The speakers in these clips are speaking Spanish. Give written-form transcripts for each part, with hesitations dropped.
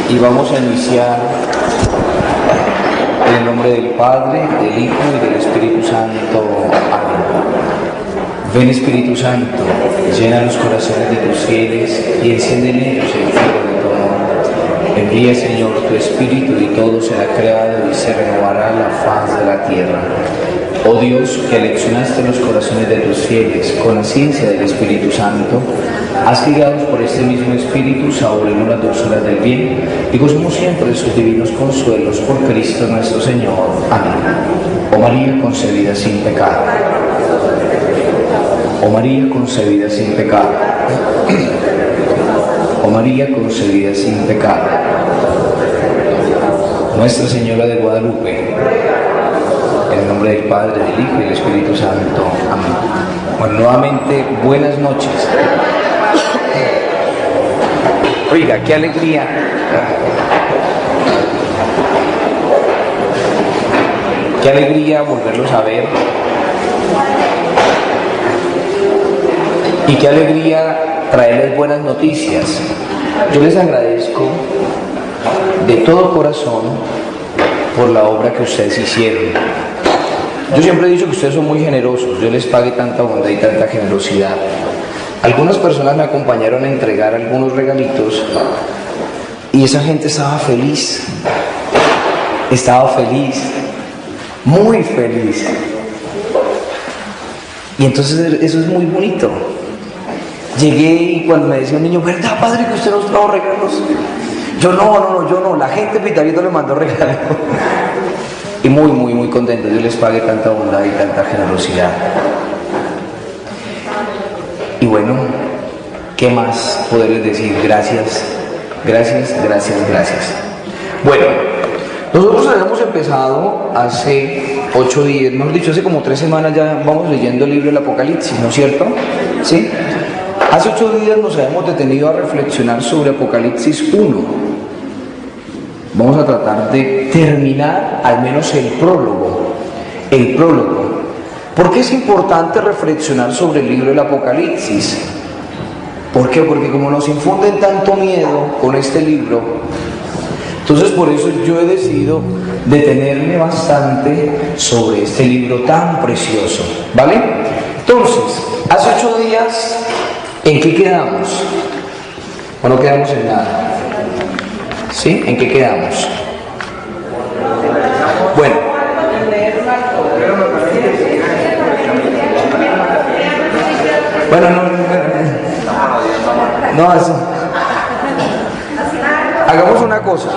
Y vamos a iniciar en el nombre del Padre, del Hijo y del Espíritu Santo. Amén. Ven, Espíritu Santo, llena los corazones de tus fieles y enciende en ellos el fuego de tu amor. Envía, Señor, tu Espíritu y todo será creado y se renovará la faz de la tierra. Oh Dios, que aleccionaste los corazones de tus fieles con la ciencia del Espíritu Santo, haz que guiados por este mismo Espíritu saboremos las dulzuras del bien y gozemos siempre de sus divinos consuelos por Cristo nuestro Señor. Amén. Oh María concebida sin pecado. Oh María concebida sin pecado. Oh María concebida sin pecado. Nuestra Señora de Guadalupe, en el nombre del Padre, del Hijo y del Espíritu Santo. Amén. Bueno, nuevamente, buenas noches. Oiga, qué alegría. Qué alegría volverlos a ver. Y qué alegría traerles buenas noticias. Yo les agradezco de todo corazón por la obra que ustedes hicieron. Yo siempre he dicho que ustedes son muy generosos. Yo les pagué tanta bondad y tanta generosidad. Algunas personas me acompañaron a entregar algunos regalitos y esa gente estaba feliz. Estaba feliz, muy feliz. Y entonces eso es muy bonito. Llegué y cuando me decía un niño, ¿verdad, padre, que usted nos trajo regalos? Yo no, la gente Pitarito le mandó regalos. Y muy contento. Dios les pague tanta bondad y tanta generosidad. Y bueno, ¿qué más poderles decir? Gracias. Bueno, nosotros habíamos empezado hace 8 días, mejor dicho, hace como 3 semanas ya vamos leyendo el libro del Apocalipsis, ¿no es cierto? ¿Sí? Hace 8 días nos habíamos detenido a reflexionar sobre Apocalipsis 1. Vamos a tratar de terminar al menos el prólogo. ¿Por qué es importante reflexionar sobre el libro del Apocalipsis? ¿Por qué? Porque como nos infunden tanto miedo con este libro, entonces por eso yo he decidido detenerme bastante sobre este libro tan precioso, ¿vale? Entonces, hace 8 días, ¿en qué quedamos? ¿O no quedamos en nada? ¿Sí? ¿En qué quedamos? Bueno. No, eso. Hagamos una cosa.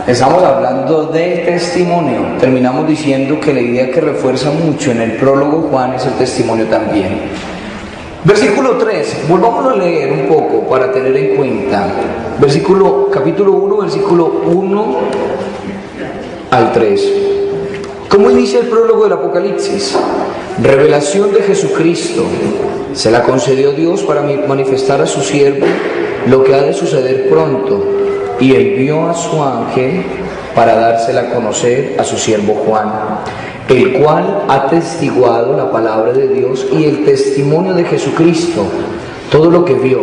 Estamos hablando del testimonio. Terminamos diciendo que la idea que refuerza mucho en el prólogo Juan es el testimonio también. Versículo 3, volvamos a leer un poco para tener en cuenta. Capítulo 1, versículo 1 al 3. ¿Cómo inicia el prólogo del Apocalipsis? Revelación de Jesucristo. Se la concedió Dios para manifestar a su siervo lo que ha de suceder pronto, y envió a su ángel para dársela a conocer a su siervo Juan, el cual ha testiguado la palabra de Dios y el testimonio de Jesucristo, todo lo que vio.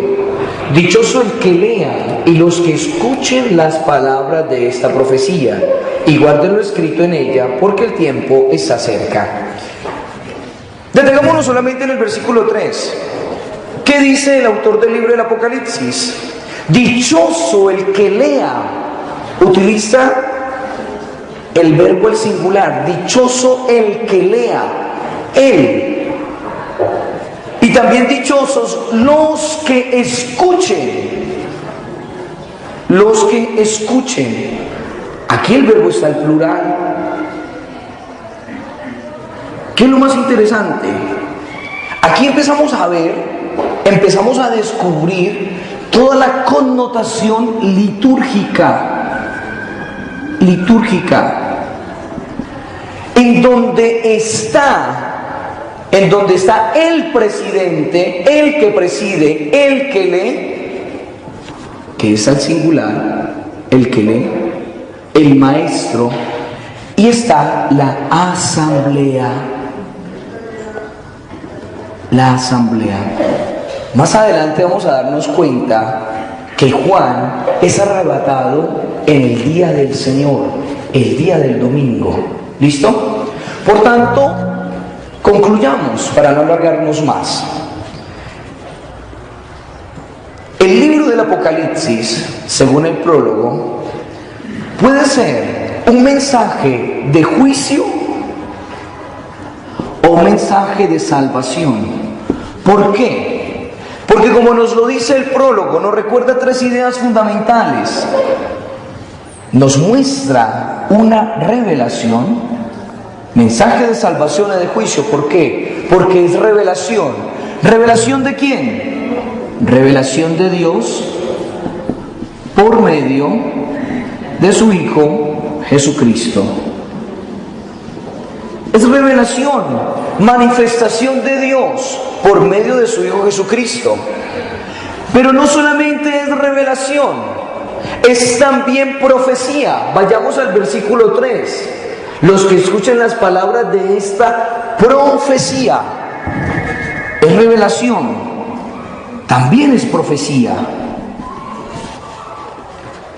Dichoso el que lea y los que escuchen las palabras de esta profecía y guarden lo escrito en ella, porque el tiempo está cerca. Detengámonos solamente en el versículo 3. ¿Qué dice el autor del libro del Apocalipsis? Dichoso el que lea. Utiliza el verbo el singular. Dichoso el que lea. Él. Y también dichosos los que escuchen. Los que escuchen. Aquí el verbo está en plural. ¿Qué es lo más interesante? Aquí empezamos a ver, empezamos a descubrir toda la connotación litúrgica, en donde está el presidente, el que preside, el que lee, que es al singular, el que lee, el maestro, y está la asamblea. La asamblea. Más adelante vamos a darnos cuenta que Juan es arrebatado en el día del Señor, el día del domingo. ¿Listo? Por tanto, concluyamos para no alargarnos más. El libro del Apocalipsis, según el prólogo, puede ser un mensaje de juicio o un mensaje de salvación. ¿Por qué? Porque como nos lo dice el prólogo, nos recuerda tres ideas fundamentales. Nos muestra una revelación, mensaje de salvación y de juicio. ¿Por qué? Porque es revelación. ¿Revelación de quién? Revelación de Dios por medio de su Hijo Jesucristo. Es revelación, manifestación de Dios por medio de su Hijo Jesucristo. Pero no solamente es revelación, es también profecía. Vayamos al versículo 3. Los que escuchen las palabras de esta profecía, es revelación, también es profecía.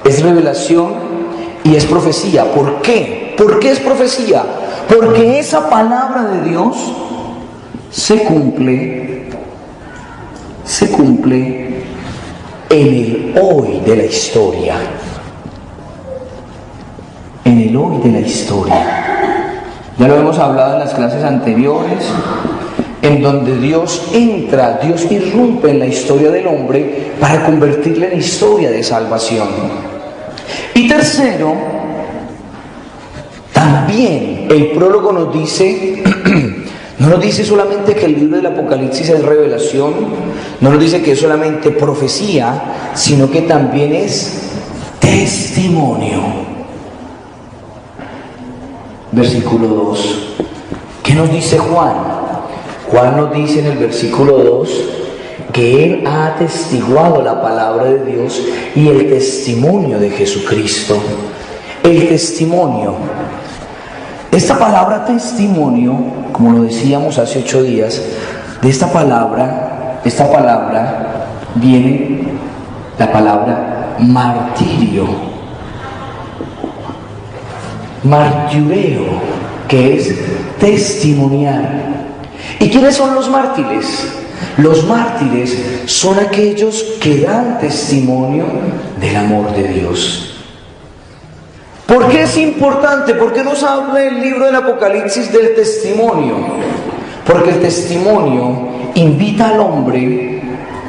Es revelación y es profecía. ¿Por qué? ¿Por qué es profecía? Porque esa palabra de Dios se cumple en el hoy de la historia. En el hoy de la historia. Ya lo hemos hablado en las clases anteriores, en donde Dios entra, Dios irrumpe en la historia del hombre para convertirla en historia de salvación. Y tercero, también el prólogo nos dice, no nos dice solamente que el libro del Apocalipsis es revelación, no nos dice que es solamente profecía, sino que también es testimonio. Versículo 2. ¿Qué nos dice Juan? Juan nos dice en el versículo 2 que él ha atestiguado la palabra de Dios y el testimonio de Jesucristo. El testimonio. Esta palabra testimonio, como lo decíamos hace 8 días, de esta palabra viene la palabra martirio. Martireo, que es testimoniar. ¿Y quiénes son los mártires? Los mártires son aquellos que dan testimonio del amor de Dios. ¿Por qué es importante? ¿Por qué nos habla el libro del Apocalipsis del testimonio? Porque el testimonio invita al hombre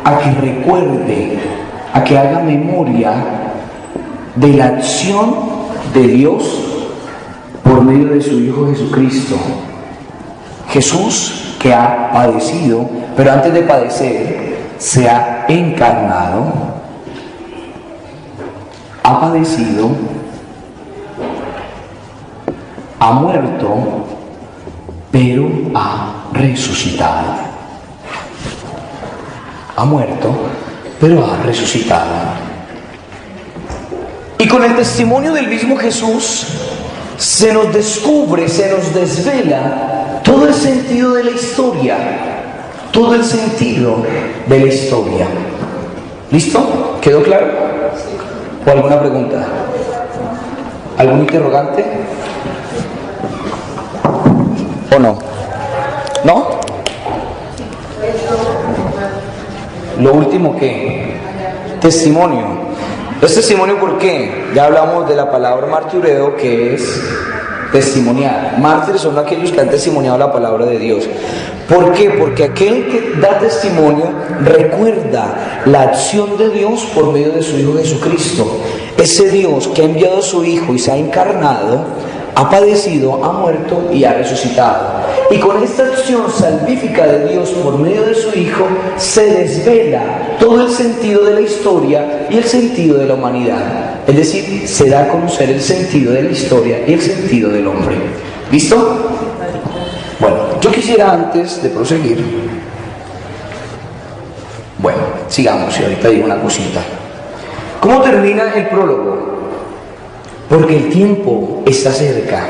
a que recuerde, a que haga memoria de la acción de Dios por medio de su Hijo Jesucristo. Jesús, que ha padecido, pero antes de padecer, se ha encarnado, ha padecido, ha muerto, pero ha resucitado. Ha muerto, pero ha resucitado. Y con el testimonio del mismo Jesús, se nos descubre, se nos desvela todo el sentido de la historia. Todo el sentido de la historia. ¿Listo? ¿Quedó claro? ¿O alguna pregunta? ¿Algún interrogante? ¿O no? ¿No? Lo último, ¿qué? Testimonio. ¿Es testimonio por qué? Ya hablamos de la palabra martireo, que es testimoniar. Mártires son aquellos que han testimoniado la palabra de Dios. ¿Por qué? Porque aquel que da testimonio recuerda la acción de Dios por medio de su Hijo Jesucristo. Ese Dios que ha enviado a su Hijo y se ha encarnado, ha padecido, ha muerto y ha resucitado. Y con esta acción salvífica de Dios por medio de su Hijo, se desvela todo el sentido de la historia y el sentido de la humanidad. Es decir, se da a conocer el sentido de la historia y el sentido del hombre. ¿Listo? Bueno, yo quisiera antes de proseguir, sigamos y ahorita digo una cosita. ¿Cómo termina el prólogo? Porque el tiempo está cerca.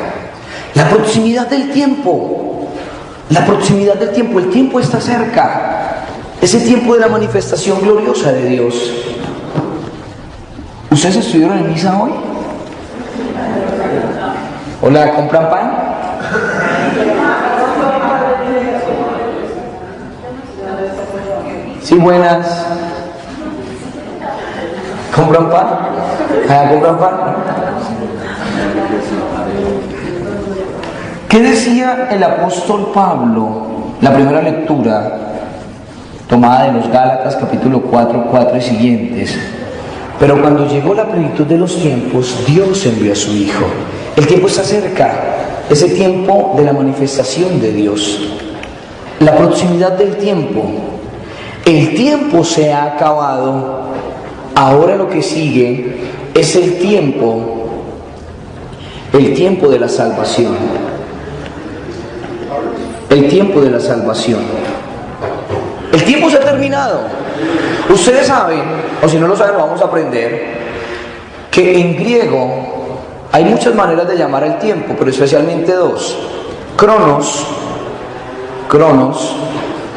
La proximidad del tiempo. El tiempo está cerca. Es el tiempo de la manifestación gloriosa de Dios. ¿Ustedes estuvieron en misa hoy? Hola, ¿compran pan? Sí, buenas. ¿Compran pan? ¿Compran pan? ¿Qué decía el apóstol Pablo? La primera lectura, tomada de los Gálatas, capítulo 4, 4 y siguientes. Pero cuando llegó la plenitud de los tiempos, Dios envió a su Hijo. El tiempo está cerca, es el tiempo de la manifestación de Dios. La proximidad del tiempo. El tiempo se ha acabado. Ahora lo que sigue es el tiempo de la salvación. El tiempo de la salvación. El tiempo se ha terminado. Ustedes saben, o si no lo saben, lo vamos a aprender, que en griego hay muchas maneras de llamar al tiempo, pero especialmente dos. Cronos,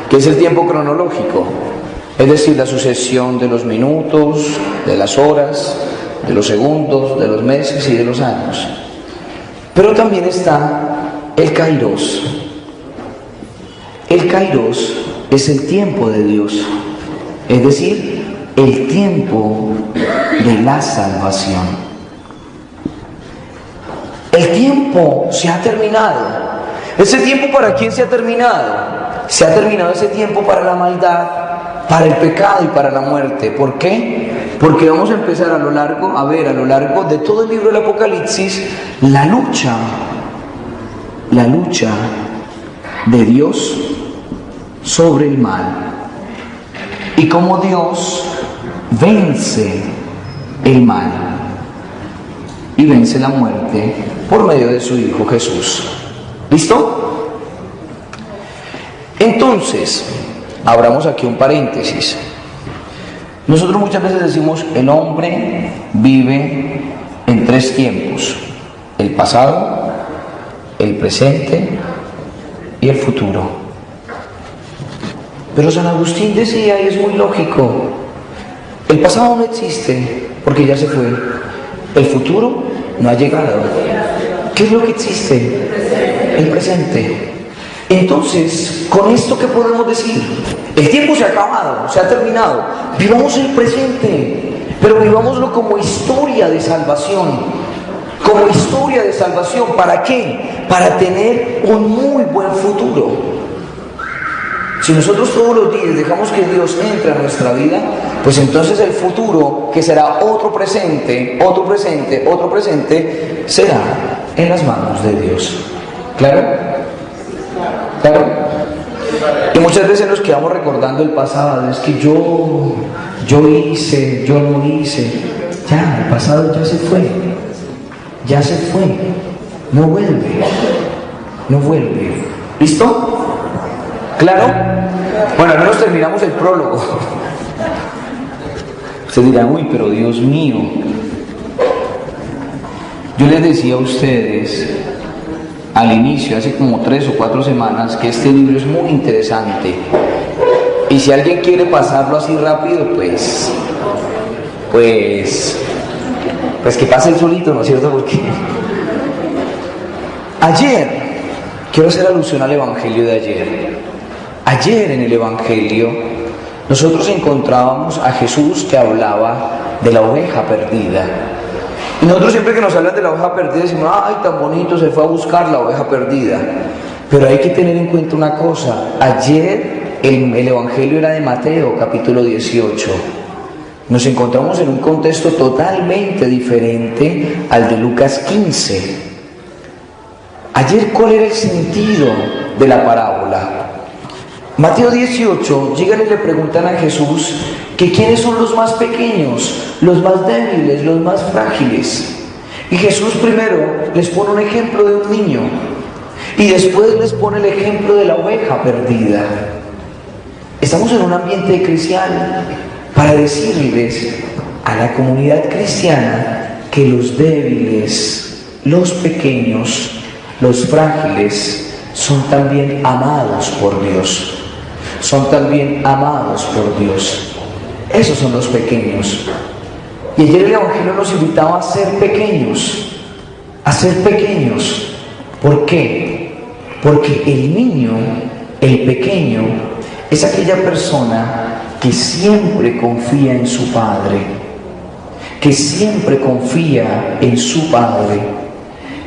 que es el tiempo cronológico, es decir, la sucesión de los minutos, de las horas, de los segundos, de los meses y de los años. Pero también está el kairos. El kairos es el tiempo de Dios, es decir, el tiempo de la salvación. El tiempo se ha terminado. ¿Ese tiempo para quién se ha terminado? Se ha terminado ese tiempo para la maldad, para el pecado y para la muerte. ¿Por qué? Porque vamos a empezar a lo largo de todo el libro del Apocalipsis, la lucha de Dios sobre el mal y cómo Dios vence el mal y vence la muerte por medio de su Hijo Jesús. ¿Listo? Entonces, abramos aquí un paréntesis. Nosotros muchas veces decimos, el hombre vive en tres tiempos: el pasado, el presente y el futuro. Pero San Agustín decía, y es muy lógico, el pasado no existe porque ya se fue. El futuro no ha llegado. ¿Qué es lo que existe? El presente. Entonces, con esto, ¿qué podemos decir? El tiempo se ha acabado, se ha terminado. Vivamos el presente, pero vivámoslo como historia de salvación. Como historia de salvación. ¿Para qué? Para tener un muy buen futuro. Si nosotros todos los días dejamos que Dios entre a nuestra vida, pues entonces el futuro, que será otro presente, será en las manos de Dios. ¿Claro? ¿Claro? Y muchas veces nos quedamos recordando el pasado. Es que yo hice, yo no hice. Ya, el pasado ya se fue. No vuelve. ¿Listo? ¿Claro? Bueno, al menos terminamos el prólogo. Ustedes dirán, uy, pero Dios mío. Yo les decía a ustedes al inicio, hace como 3 o 4 semanas, que este libro es muy interesante. Y si alguien quiere pasarlo así rápido, pues que pase el solito, ¿no es cierto? Porque ayer, quiero hacer alusión al Evangelio de ayer. Ayer en el Evangelio nosotros encontrábamos a Jesús que hablaba de la oveja perdida. Y nosotros siempre que nos hablan de la oveja perdida decimos, ay, tan bonito, se fue a buscar la oveja perdida. Pero hay que tener en cuenta una cosa. Ayer el Evangelio era de Mateo, capítulo 18. Nos encontramos en un contexto totalmente diferente al de Lucas 15. Ayer, ¿cuál era el sentido de la parábola? Mateo 18, llegan y le preguntan a Jesús que quiénes son los más pequeños, los más débiles, los más frágiles. Y Jesús primero les pone un ejemplo de un niño y después les pone el ejemplo de la oveja perdida. Estamos en un ambiente cristiano para decirles a la comunidad cristiana que los débiles, los pequeños, los frágiles son también amados por Dios. Son también amados por Dios. Esos son los pequeños. Y ayer el Evangelio nos invitaba a ser pequeños, a ser pequeños. ¿Por qué? Porque el niño, el pequeño, es aquella persona que siempre confía en su padre, que siempre confía en su padre.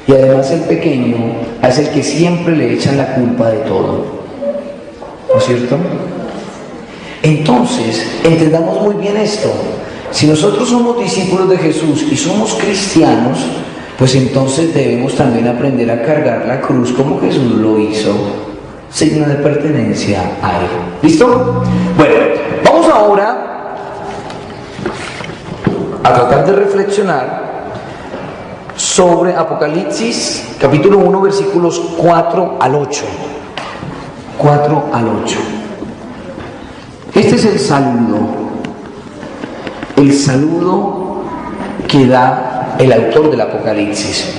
Y además el pequeño es el que siempre le echan la culpa de todo. ¿No es cierto? Entonces, entendamos muy bien esto. Si nosotros somos discípulos de Jesús y somos cristianos, pues entonces debemos también aprender a cargar la cruz como Jesús lo hizo, signo de pertenencia a Él. ¿Listo? Bueno, vamos ahora a tratar de reflexionar sobre Apocalipsis, capítulo 1, versículos 4 al 8. 4 al 8. Este es el saludo que da el autor del Apocalipsis.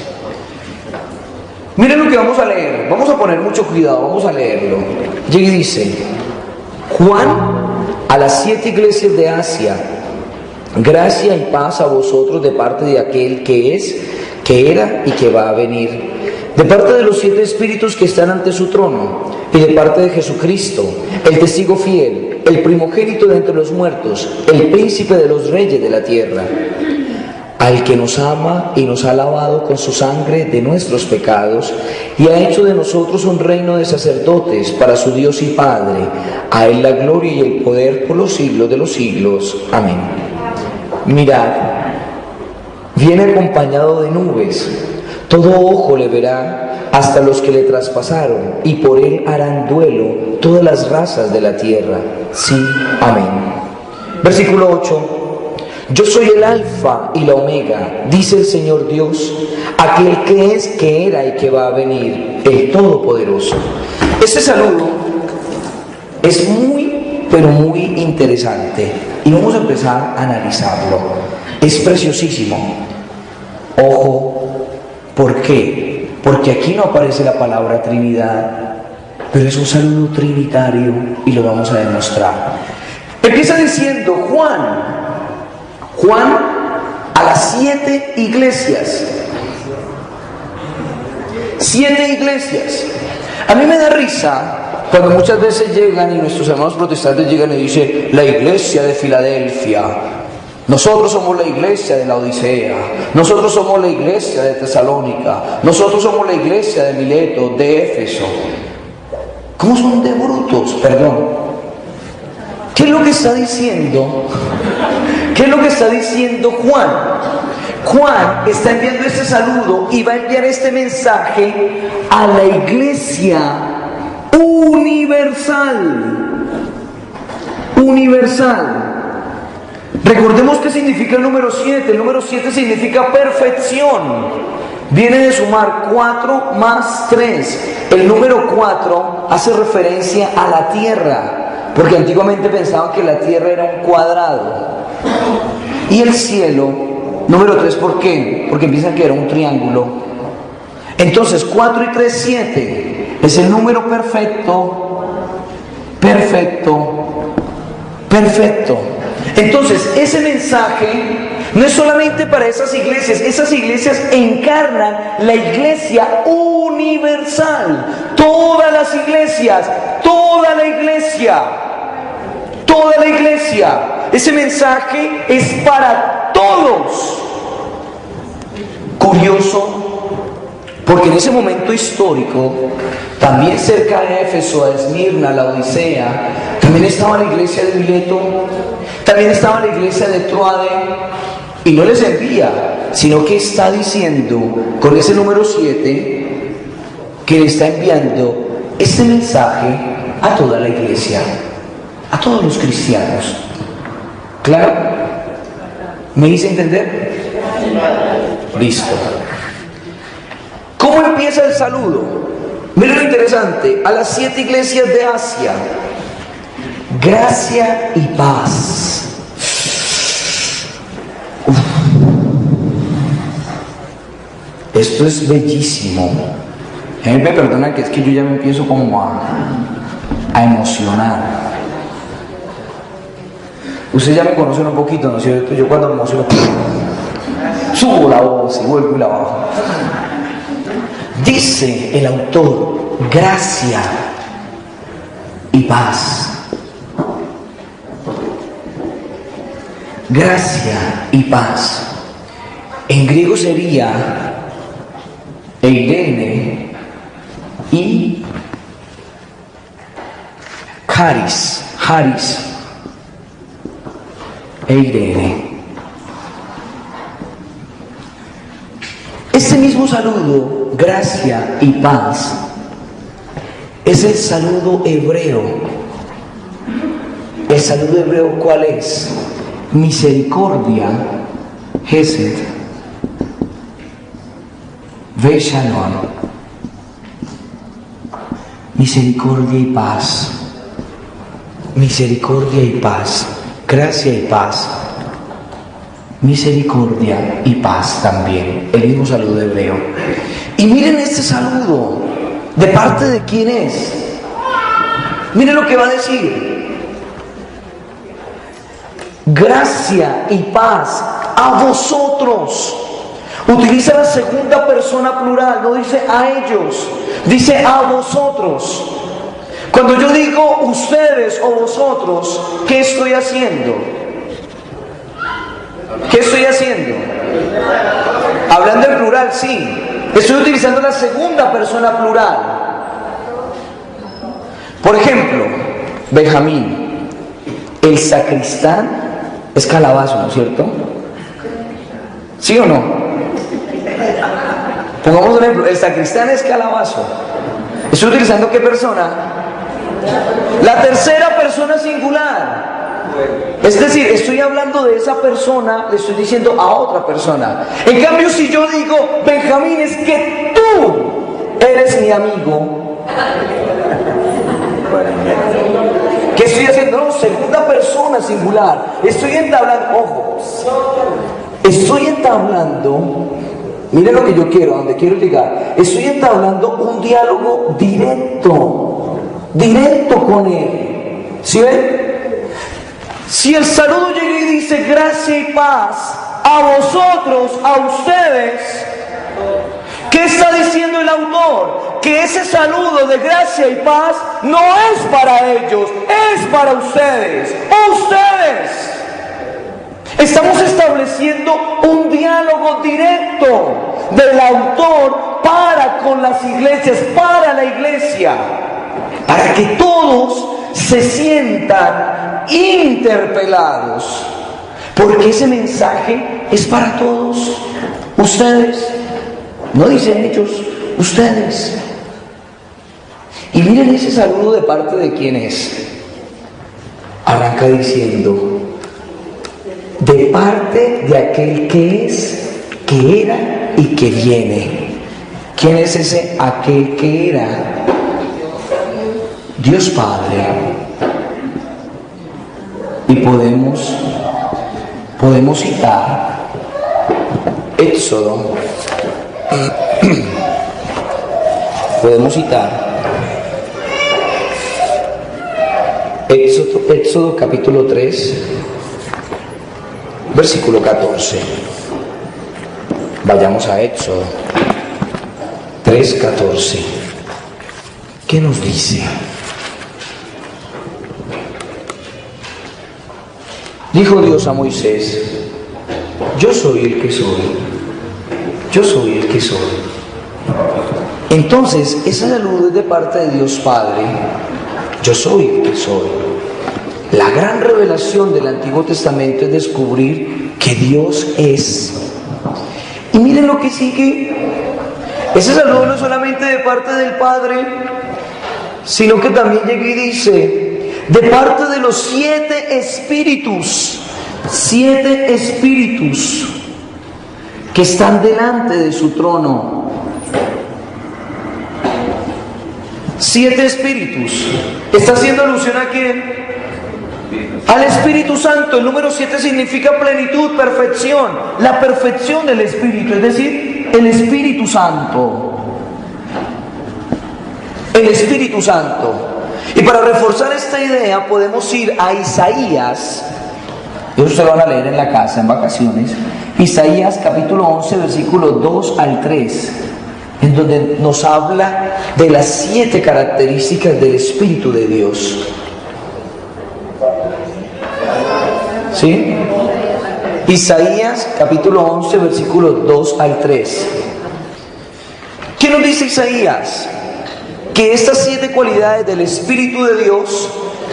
Miren lo que vamos a leer, vamos a poner mucho cuidado, vamos a leerlo. Y dice: Juan, a las 7 iglesias de Asia, gracia y paz a vosotros de parte de aquel que es, que era y que va a venir, de parte de los 7 espíritus que están ante su trono, y de parte de Jesucristo, el testigo fiel, el primogénito de entre los muertos, el príncipe de los reyes de la tierra, al que nos ama y nos ha lavado con su sangre de nuestros pecados, y ha hecho de nosotros un reino de sacerdotes para su Dios y Padre. A Él la gloria y el poder por los siglos de los siglos. Amén. Mirad, viene acompañado de nubes, todo ojo le verá, hasta los que le traspasaron, y por Él harán duelo todas las razas de la tierra. Sí, amén. Versículo 8. Yo soy el alfa y la omega, dice el Señor Dios, aquel que es, que era y que va a venir, el Todopoderoso. Este saludo es muy, pero muy interesante, y vamos a empezar a analizarlo. Es preciosísimo. Ojo, ¿por qué? Porque aquí no aparece la palabra Trinidad, pero es un saludo trinitario y lo vamos a demostrar. Empieza diciendo Juan a las 7 iglesias. 7 iglesias. A mí me da risa cuando muchas veces llegan y nuestros hermanos protestantes llegan y dicen: la iglesia de Filadelfia. Nosotros somos la iglesia de la Odisea, nosotros somos la iglesia de Tesalónica, nosotros somos la iglesia de Mileto, de Éfeso. ¿Cómo son de brutos? Perdón. ¿Qué es lo que está diciendo? ¿Qué es lo que está diciendo Juan? Juan está enviando este saludo y va a enviar este mensaje a la iglesia universal. Universal. Recordemos qué significa el número 7. El número 7 significa perfección. Viene de sumar 4 más 3. El número 4 hace referencia a la tierra, porque antiguamente pensaban que la tierra era un cuadrado. Y el cielo, número 3, ¿por qué? Porque piensan que era un triángulo. Entonces 4 y 3, 7. Es el número perfecto. Perfecto. Perfecto. Entonces, ese mensaje no es solamente para esas iglesias encarnan la iglesia universal, todas las iglesias, toda la iglesia, ese mensaje es para todos. Curioso, porque en ese momento histórico, también cerca de Éfeso, a Esmirna, la Odisea, también estaba la iglesia de Mileto, también estaba la iglesia de Troade, y no les envía, sino que está diciendo con ese número 7 que le está enviando este mensaje a toda la iglesia, a todos los cristianos. ¿Claro? ¿Me hice entender? Listo. ¿Cómo empieza el saludo? Miren lo interesante, a las 7 iglesias de Asia. Gracia y paz. Uf. Esto es bellísimo. Me perdona que es que yo ya me empiezo como a emocionar. Ustedes ya me conocen un poquito, ¿no es cierto? Yo cuando me emociono, subo la voz y vuelvo y la bajo. Dice el autor, gracia y paz. Gracia y paz. En griego sería eirene y charis. Eirene. Este mismo saludo, gracia y paz, es el saludo hebreo. ¿El saludo hebreo cuál es? Misericordia, Hesed, Veshalom. Misericordia y paz. Misericordia y paz. Gracia y paz. Misericordia y paz también. El mismo saludo hebreo. Y miren este saludo. ¿De parte de quién es? Miren lo que va a decir. Gracia y paz a vosotros. Utiliza la segunda persona plural, no dice a ellos, dice a vosotros. Cuando yo digo ustedes o vosotros, ¿qué estoy haciendo? ¿Qué estoy haciendo? Hablando en plural, sí. Estoy utilizando la segunda persona plural. Por ejemplo, Benjamín, el sacristán es Calabazo, ¿no es cierto? ¿Sí o no? Pongamos un ejemplo, el sacristán es Calabazo. ¿Estoy utilizando qué persona? La tercera persona singular. Es decir, estoy hablando de esa persona, le estoy diciendo a otra persona. En cambio, si yo digo, Benjamín, es que tú eres mi amigo. ¿Qué estoy haciendo? No, segunda persona singular. Estoy entablando, ojo, estoy entablando, miren lo que yo quiero, a donde quiero llegar. Estoy entablando un diálogo directo con él. ¿Sí ven? Si el saludo llega y dice gracia y paz a vosotros, a ustedes, ¿qué está diciendo el autor? Que ese saludo de gracia y paz no es para ellos, es para ustedes. ¡Ustedes! Estamos estableciendo un diálogo directo del autor para con las iglesias, para la iglesia, para que todos se sientan interpelados, porque ese mensaje es para todos. Ustedes, no dicen ellos, ustedes. Y miren ese saludo de parte de quién es. Arranca diciendo, de parte de aquel que es, que era y que viene. ¿Quién es ese aquel que era? Dios Padre. Y podemos citar Éxodo. Podemos citar Éxodo capítulo 3, versículo 14. Vayamos a Éxodo 3:14. ¿Qué nos dice? Dijo Dios a Moisés, yo soy el que soy. Yo soy el que soy. Entonces, ese saludo es de parte de Dios Padre. Yo soy el que soy. La gran revelación del Antiguo Testamento es descubrir que Dios es. Y miren lo que sigue. Ese saludo no es solamente de parte del Padre, sino que también llega y dice, de parte de los 7 espíritus que están delante de su trono. 7 espíritus. ¿Está haciendo alusión a quién? Al Espíritu Santo. El número 7 significa plenitud, perfección. La perfección del Espíritu, es decir, el Espíritu Santo. El Espíritu Santo. Y para reforzar esta idea podemos ir a Isaías Eso se lo van a leer en la casa, en vacaciones. Isaías capítulo 11, versículos 2 al 3, en donde nos habla de las 7 características del Espíritu de Dios. ¿Sí? Isaías capítulo 11, versículos 2 al 3. ¿Qué nos dice Isaías? Que estas 7 cualidades del Espíritu de Dios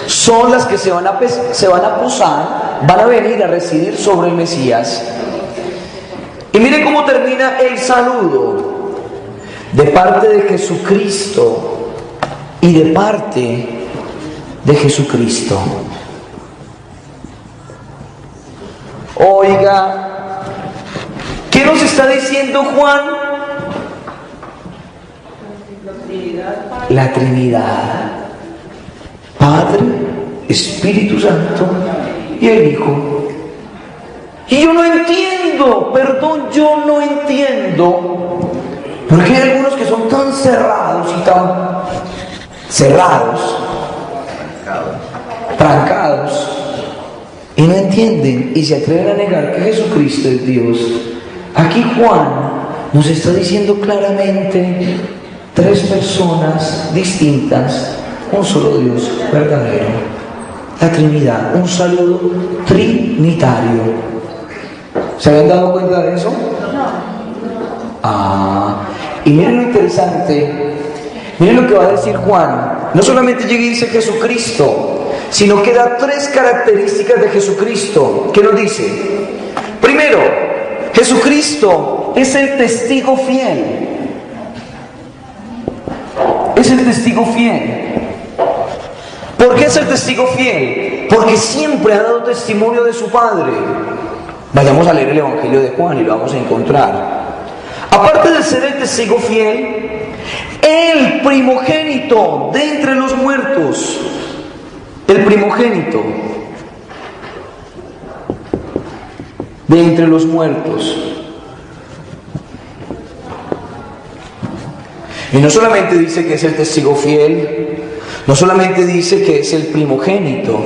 son las que se van a posar, van a venir a residir sobre el Mesías. Y miren cómo termina el saludo: de parte de Jesucristo y de parte de Jesucristo. Oiga, ¿qué nos está diciendo Juan? La Trinidad: Padre, Espíritu Santo y el Hijo. Y yo no entiendo, perdón, yo no entiendo, porque hay algunos que son tan cerrados y tan trancados, y no entienden y se atreven a negar que Jesucristo es Dios. Aquí Juan nos está diciendo claramente: 3 personas distintas, un solo Dios verdadero, la Trinidad, un saludo trinitario. ¿Se habían dado cuenta de eso? Y miren lo interesante, miren lo que va a decir Juan. No solamente llega y dice Jesucristo, sino que da 3 características de Jesucristo. ¿Qué nos dice? Primero, Jesucristo es el testigo fiel. Es el testigo fiel. ¿Por qué es el testigo fiel? Porque siempre ha dado testimonio de su Padre. Vayamos a leer el Evangelio de Juan y lo vamos a encontrar. Aparte de ser el testigo fiel, el primogénito de entre los muertos. El primogénito de entre los muertos. Y no solamente dice que es el testigo fiel, no solamente dice que es el primogénito,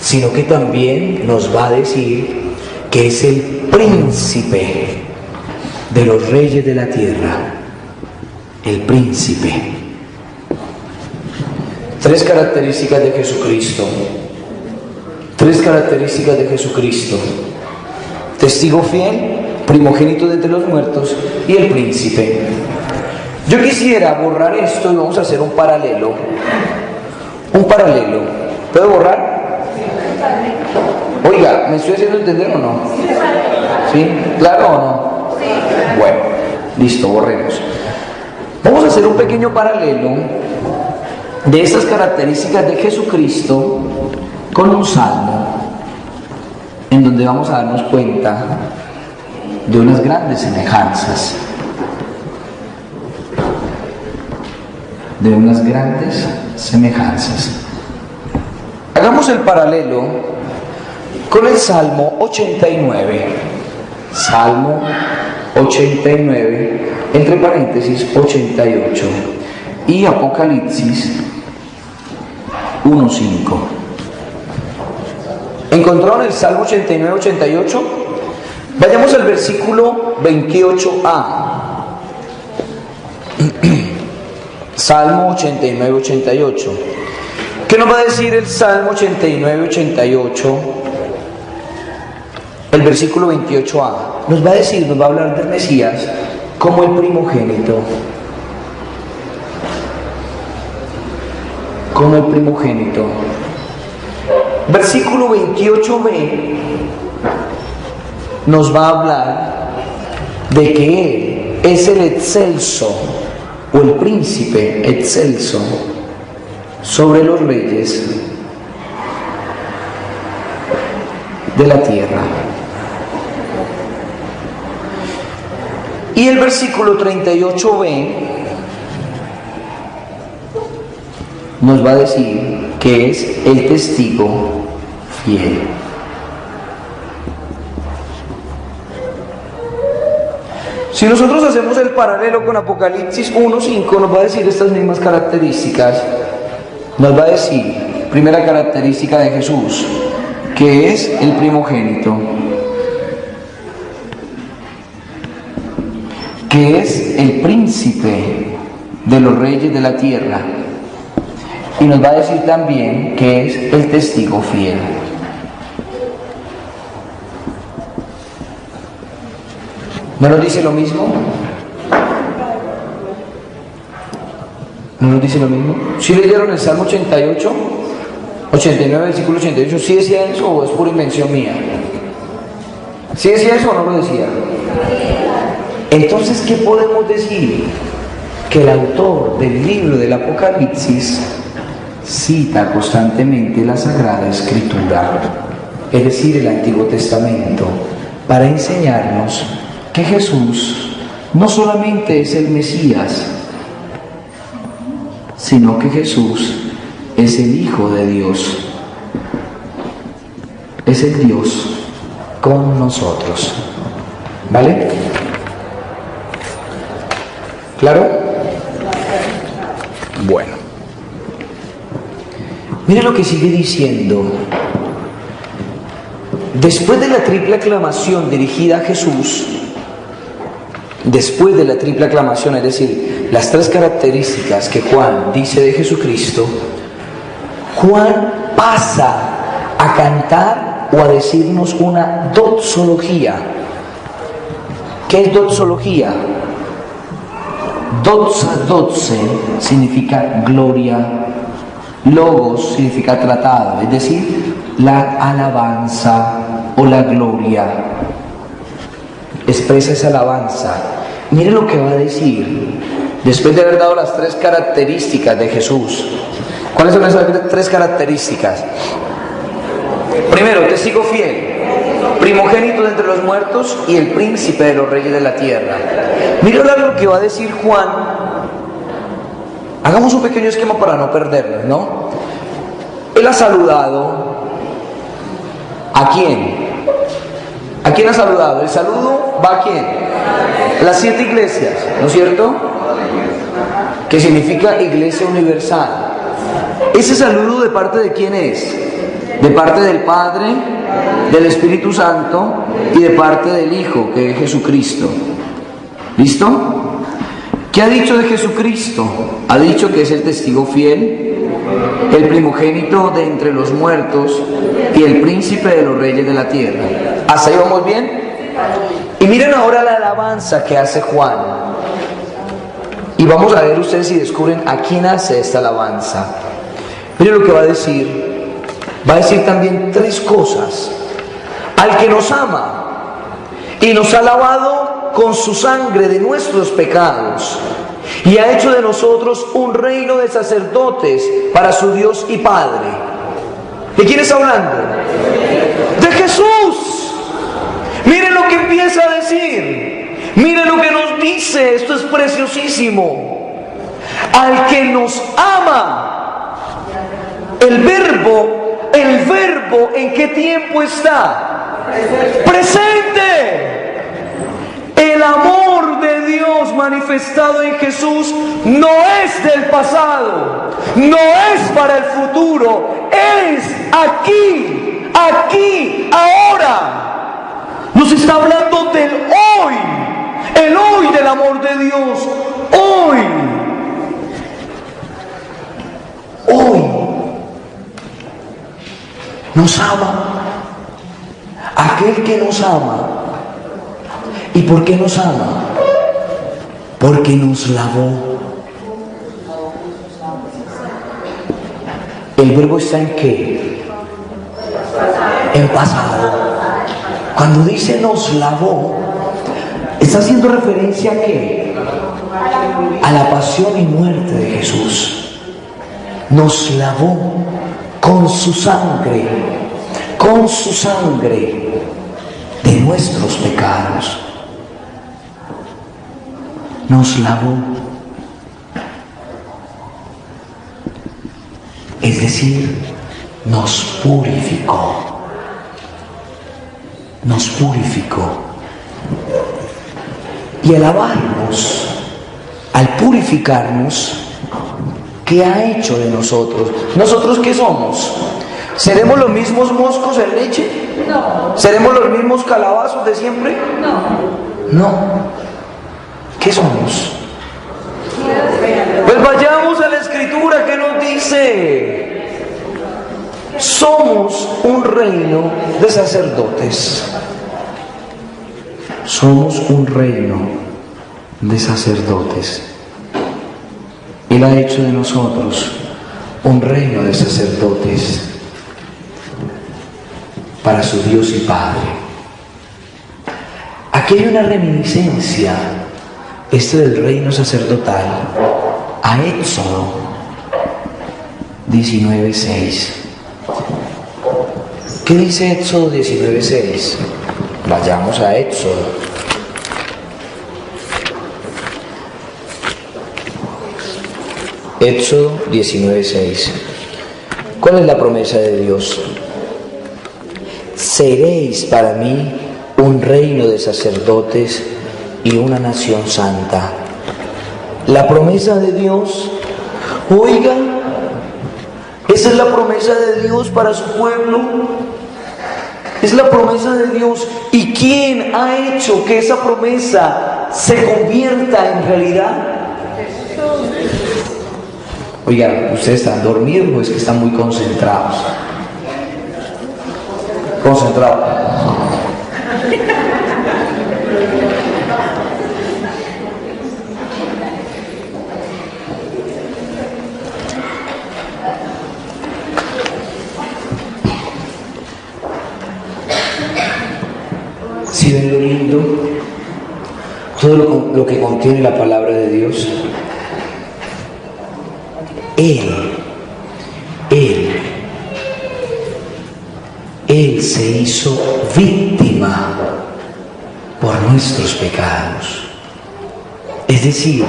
sino que también nos va a decir que es el príncipe de los reyes de la tierra. El príncipe. 3 características de Jesucristo. 3 características de Jesucristo: testigo fiel, primogénito de entre los muertos y el príncipe. Yo quisiera borrar esto y vamos a hacer un paralelo. Un paralelo. ¿Puedo borrar? Oiga, ¿me estoy haciendo entender o no? ¿Sí? ¿Claro o no? Bueno, listo, borremos. Vamos a hacer un pequeño paralelo de estas características de Jesucristo con un salmo, en donde vamos a darnos cuenta de unas grandes semejanzas. De unas grandes semejanzas. Hagamos el paralelo con el Salmo 89. Salmo 89, entre paréntesis 88, y Apocalipsis 1:5. ¿Encontraron el Salmo 89-88? Vayamos al versículo 28a. Salmo 89-88. ¿Qué nos va a decir el Salmo 89-88? El versículo 28a. Nos va a decir, nos va a hablar del Mesías como el primogénito. Como el primogénito. Versículo 28b nos va a hablar de que Él es el excelso, o el príncipe excelso sobre los reyes de la tierra. Y el versículo 38b nos va a decir que es el testigo fiel. Si nosotros hacemos el paralelo con Apocalipsis 1:5, nos va a decir estas mismas características. Nos va a decir, primera característica de Jesús, que es el primogénito, que es el príncipe de los reyes de la tierra, y nos va a decir también que es el testigo fiel. ¿No nos dice lo mismo? ¿No nos dice lo mismo? ¿Sí leyeron el Salmo 88? 89, versículo 88, ¿sí decía eso o es pura invención mía? ¿Sí decía eso o no lo decía? Entonces, ¿qué podemos decir? Que el autor del libro del Apocalipsis cita constantemente la Sagrada Escritura, es decir, el Antiguo Testamento, para enseñarnos que Jesús no solamente es el Mesías, sino que Jesús es el Hijo de Dios, es el Dios con nosotros. ¿Vale? ¿Claro? Bueno. Mire lo que sigue diciendo. Después de la triple aclamación dirigida a Jesús, después de la triple aclamación, es decir, las tres características que Juan dice de Jesucristo, Juan pasa a cantar o a decirnos una doxología. ¿Qué es doxología? Doxe significa gloria, logos significa tratado, es decir, la alabanza o la gloria. Expresa esa alabanza. Mire lo que va a decir después de haber dado las tres características de Jesús. ¿Cuáles son esas tres características? Primero, testigo fiel, primogénito de entre los muertos y el príncipe de los reyes de la tierra. Mire lo que va a decir Juan. Hagamos un pequeño esquema para no perdernos, ¿no? Él ha saludado. ¿A quién? ¿A quién ha saludado? El saludo va a quién? Las 7 iglesias, ¿no es cierto? Que significa Iglesia Universal. ¿Ese saludo de parte de quién es? De parte del Padre, del Espíritu Santo y de parte del Hijo, que es Jesucristo. ¿Listo? ¿Qué ha dicho de Jesucristo? Ha dicho que es el testigo fiel, el primogénito de entre los muertos y el príncipe de los reyes de la tierra. ¿Hasta ahí vamos bien? Y miren ahora la alabanza que hace Juan. Y vamos a ver ustedes si descubren a quién hace esta alabanza. Miren lo que va a decir. Va a decir también 3 cosas. Al que nos ama y nos ha lavado con su sangre de nuestros pecados y ha hecho de nosotros un reino de sacerdotes para su Dios y Padre. ¿De quién está hablando? ¡De Jesús! Miren lo que empieza a decir. Miren lo que nos dice. Esto es preciosísimo. Al que nos ama. El verbo, ¿en qué tiempo está? Presente. El amor de Dios manifestado en Jesús no es del pasado, no es para el futuro, es aquí, ahora. Nos está hablando del hoy, el hoy del amor de Dios, hoy. Nos ama. Aquel que nos ama. ¿Y por qué nos ama? Porque nos lavó. ¿El verbo está en qué? En pasado. Cuando dice nos lavó, está haciendo referencia a qué? A la pasión y muerte de Jesús. Nos lavó con su sangre de nuestros pecados. Nos lavó. Es decir, nos purificó. Nos purificó. Y al lavarnos, al purificarnos, ¿qué ha hecho de nosotros? ¿Nosotros qué somos? ¿Seremos los mismos moscos en leche? No. ¿Seremos los mismos calabazos de siempre? No. No. ¿Qué somos? Pues vayamos a la Escritura que nos dice: somos un reino de sacerdotes. Somos un reino de sacerdotes. Él ha hecho de nosotros un reino de sacerdotes para su Dios y Padre. Aquí hay una reminiscencia, del reino sacerdotal, a Éxodo 19:6. ¿Qué dice Éxodo 19:6? Vayamos a Éxodo. Éxodo 19:6. ¿Cuál es la promesa de Dios? Seréis para mí un reino de sacerdotes y una nación santa. La promesa de Dios, oiga, esa es la promesa de Dios para su pueblo. Es la promesa de Dios. ¿Y quién ha hecho que esa promesa se convierta en realidad? Oiga, ¿ustedes están dormidos o es que están muy concentrados? Concentrados. ¿Sí ven lo lindo? Todo lo que contiene la palabra de Dios. Él se hizo víctima por nuestros pecados. Es decir,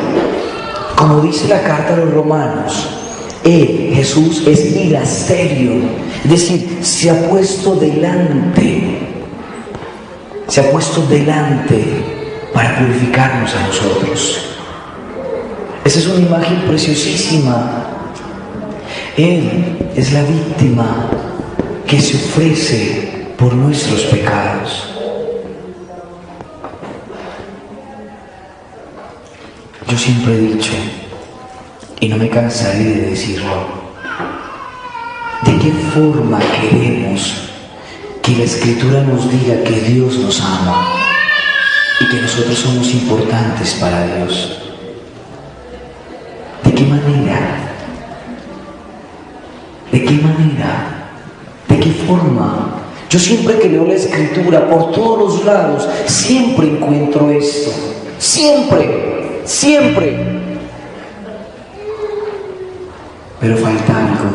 como dice la carta a los Romanos, Jesús, es hilasterio. Es decir, se ha puesto delante para purificarnos a nosotros. Esa es una imagen preciosísima. Él es la víctima que se ofrece por nuestros pecados. Yo siempre he dicho, y no me cansaré de decirlo, ¿de qué forma queremos que la Escritura nos diga que Dios nos ama y que nosotros somos importantes para Dios? ¿De qué manera? ¿De qué manera? ¿De qué forma? Yo siempre que leo la Escritura por todos los lados, siempre encuentro esto. Siempre. Pero falta algo.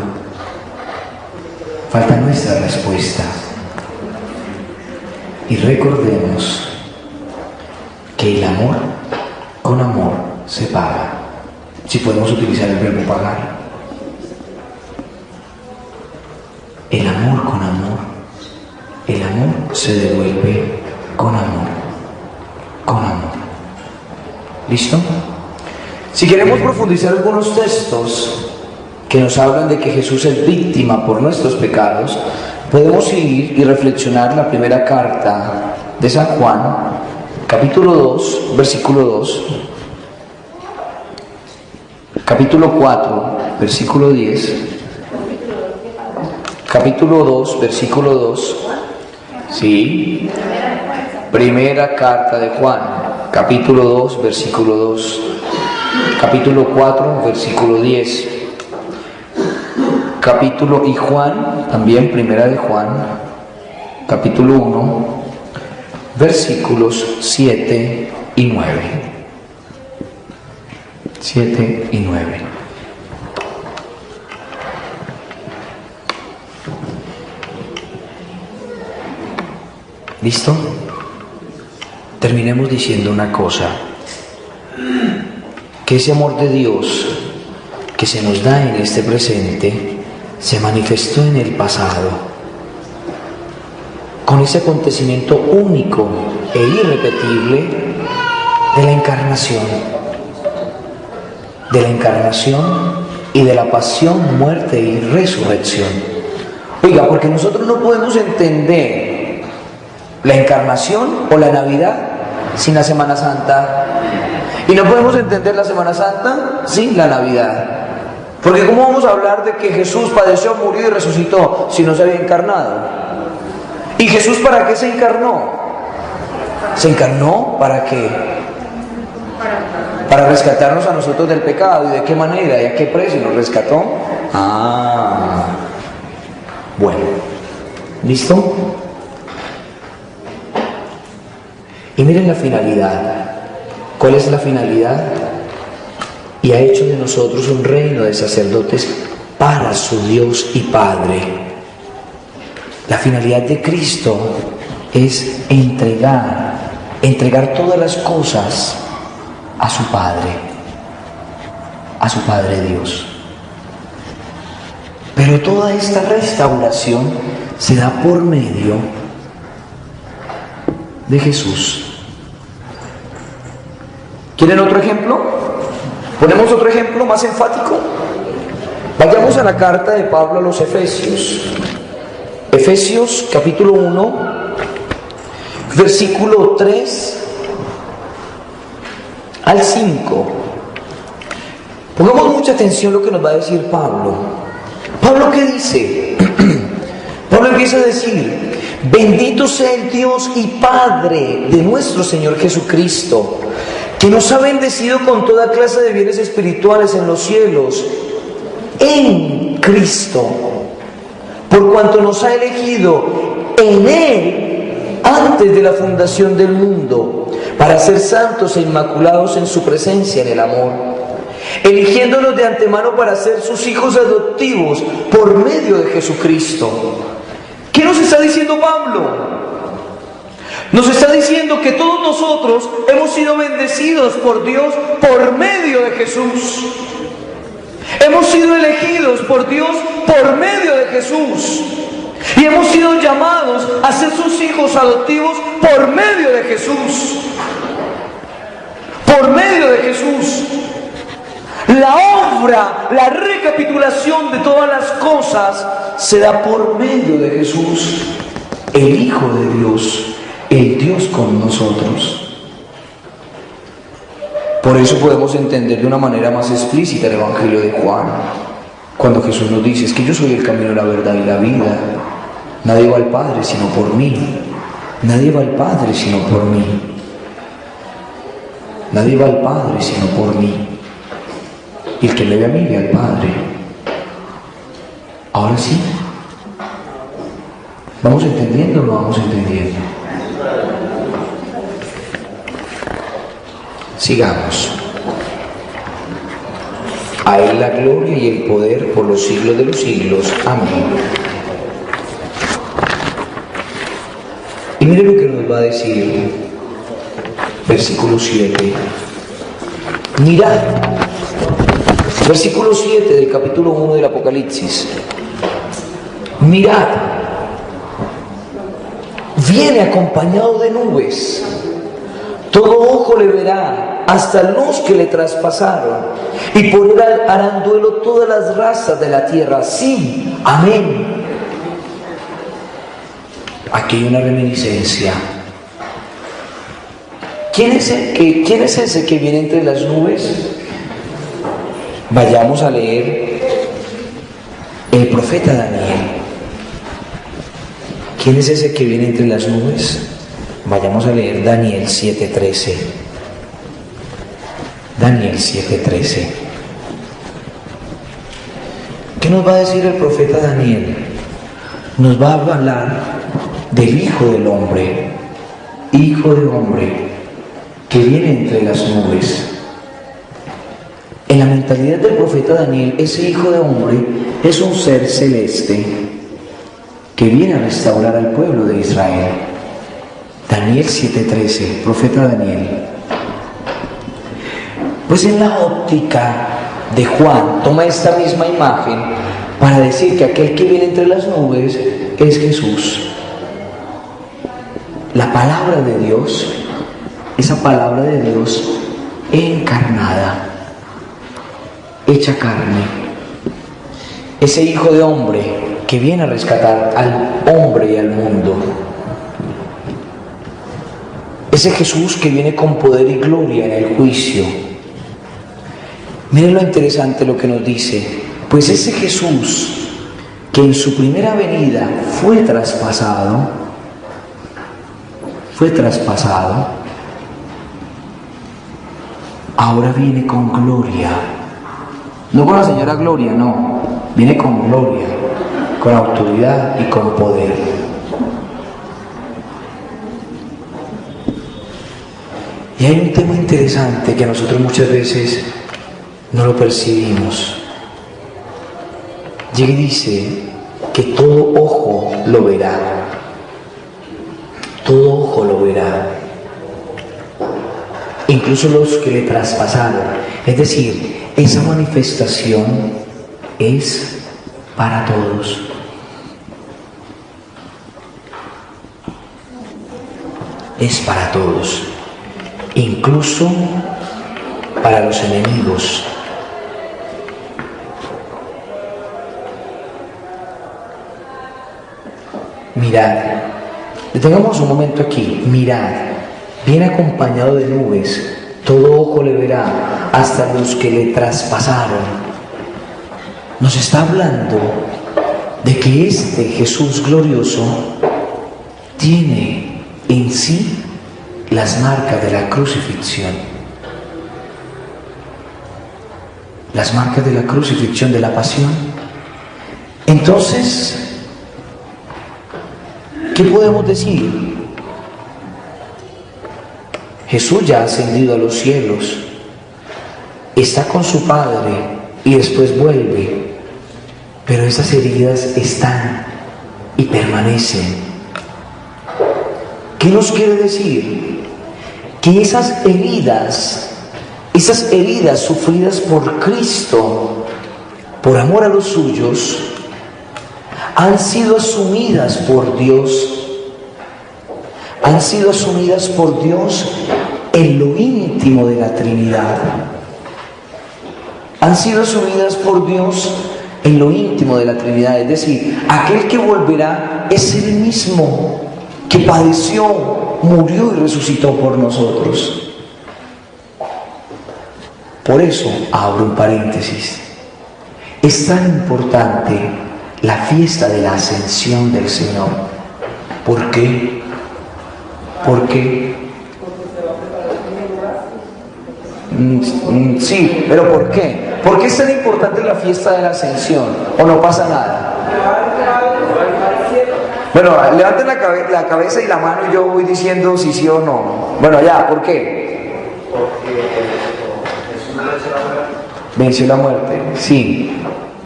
Falta nuestra respuesta. Y recordemos que el amor con amor se paga. Si podemos utilizar el verbo pagar. El amor con amor. El amor se devuelve con amor. Con amor. ¿Listo? Si queremos profundizar algunos textos que nos hablan de que Jesús es víctima por nuestros pecados, podemos ir y reflexionar la primera carta de San Juan, capítulo 2, versículo 2, capítulo 4, versículo 10, capítulo 2, versículo 2, sí, primera carta de Juan, capítulo 2, versículo 2, capítulo 4, versículo 10, y Juan, también primera de Juan, capítulo 1, versículos 7 y 9. 7 y 9. ¿Listo? Terminemos diciendo una cosa, que ese amor de Dios que se nos da en este presente se manifestó en el pasado, con ese acontecimiento único e irrepetible de la encarnación y de la pasión, muerte y resurrección. Oiga, porque nosotros no podemos entender la encarnación o la Navidad sin la Semana Santa. Y no podemos entender la Semana Santa sin la Navidad. Porque ¿cómo vamos a hablar de que Jesús padeció, murió y resucitó si no se había encarnado? ¿Y Jesús para qué se encarnó? ¿Se encarnó para qué? Para rescatarnos a nosotros del pecado. ¿Y de qué manera? ¿Y a qué precio nos rescató? Bueno, ¿listo? Y miren la finalidad. ¿Cuál es la finalidad? Y ha hecho de nosotros un reino de sacerdotes para su Dios y Padre. La finalidad de Cristo es entregar todas las cosas a su Padre Dios. Pero toda esta restauración se da por medio de Jesús. ¿Quieren otro ejemplo? ¿Ponemos otro ejemplo más enfático? Vayamos a la carta de Pablo a los Efesios. Efesios capítulo 1, versículo 3 al 5. Pongamos mucha atención a lo que nos va a decir Pablo. ¿Pablo qué dice? Pablo empieza a decir: bendito sea el Dios y Padre de nuestro Señor Jesucristo, que nos ha bendecido con toda clase de bienes espirituales en los cielos, en Cristo, por cuanto nos ha elegido en Él antes de la fundación del mundo, para ser santos e inmaculados en su presencia en el amor, eligiéndonos de antemano para ser sus hijos adoptivos por medio de Jesucristo. ¿Qué nos está diciendo Pablo? Nos está diciendo que todos nosotros hemos sido bendecidos por Dios por medio de Jesús. Hemos sido elegidos por Dios por medio de Jesús. Y hemos sido llamados a ser sus hijos adoptivos por medio de Jesús. Por medio de Jesús. La obra, la recapitulación de todas las cosas se da por medio de Jesús, el Hijo de Dios, el Dios con nosotros. Por eso podemos entender de una manera más explícita el Evangelio de Juan, cuando Jesús nos dice: es que yo soy el camino, la verdad y la vida. Nadie va al Padre sino por mí. Nadie va al Padre sino por mí. Nadie va al Padre sino por mí. Y el que me ve a mí ve al Padre. Ahora sí, ¿vamos entendiendo o no vamos entendiendo? Sigamos. A Él la gloria y el poder por los siglos de los siglos. Amén. Y mire lo que nos va a decir versículo 7. Mirad, versículo 7 del capítulo 1 del Apocalipsis. Mirad, viene acompañado de nubes, todo ojo le verá, hasta los que le traspasaron, y por él harán duelo todas las razas de la tierra. Sí, amén. Aquí hay una reminiscencia. ¿Quién es ese que viene entre las nubes? Vayamos a leer el profeta Daniel. ¿Quién es ese que viene entre las nubes? Vayamos a leer Daniel 7:13. Daniel 7:13. ¿Qué nos va a decir el profeta Daniel? Nos va a hablar del Hijo del Hombre, Hijo de Hombre, que viene entre las nubes. En la mentalidad del profeta Daniel, ese Hijo de Hombre es un ser celeste que viene a restaurar al pueblo de Israel. Daniel 7:13, profeta Daniel. Pues en la óptica de Juan toma esta misma imagen para decir que aquel que viene entre las nubes es Jesús. La palabra de Dios, esa palabra de Dios encarnada, hecha carne, ese Hijo de Hombre que viene a rescatar al hombre y al mundo. Ese Jesús que viene con poder y gloria en el juicio. Miren lo interesante lo que nos dice. Pues ese Jesús que en su primera venida fue traspasado, ahora viene con gloria. No con la señora Gloria, no. Viene con gloria, con autoridad y con poder. Y hay un tema interesante que nosotros muchas veces no lo percibimos. Llega y dice que todo ojo lo verá. Todo ojo lo verá. Incluso los que le traspasaron. Es decir, esa manifestación es para todos. Es para todos. Incluso para los enemigos. Mirad, detengamos un momento aquí, mirad, viene acompañado de nubes, todo ojo le verá, hasta los que le traspasaron. Nos está hablando de que este Jesús glorioso tiene en sí las marcas de la crucifixión. Las marcas de la crucifixión, de la pasión. Entonces, ¿qué podemos decir? Jesús ya ha ascendido a los cielos, está con su Padre y después vuelve, pero esas heridas están y permanecen. ¿Qué nos quiere decir? Que esas heridas sufridas por Cristo, por amor a los suyos, han sido asumidas por Dios. Han sido asumidas por Dios en lo íntimo de la Trinidad. Han sido asumidas por Dios en lo íntimo de la Trinidad. Es decir, aquel que volverá es el mismo que padeció, murió y resucitó por nosotros. Por eso abro un paréntesis. Es tan importante la fiesta de la ascensión del Señor. ¿Por qué? ¿Por qué? Sí, pero ¿por qué? ¿Por qué es tan importante la fiesta de la ascensión? ¿O no pasa nada? Bueno, levanten la cabeza y la mano y yo voy diciendo si sí o no. Bueno, ya, ¿por qué? Porque Jesús venció la muerte, sí.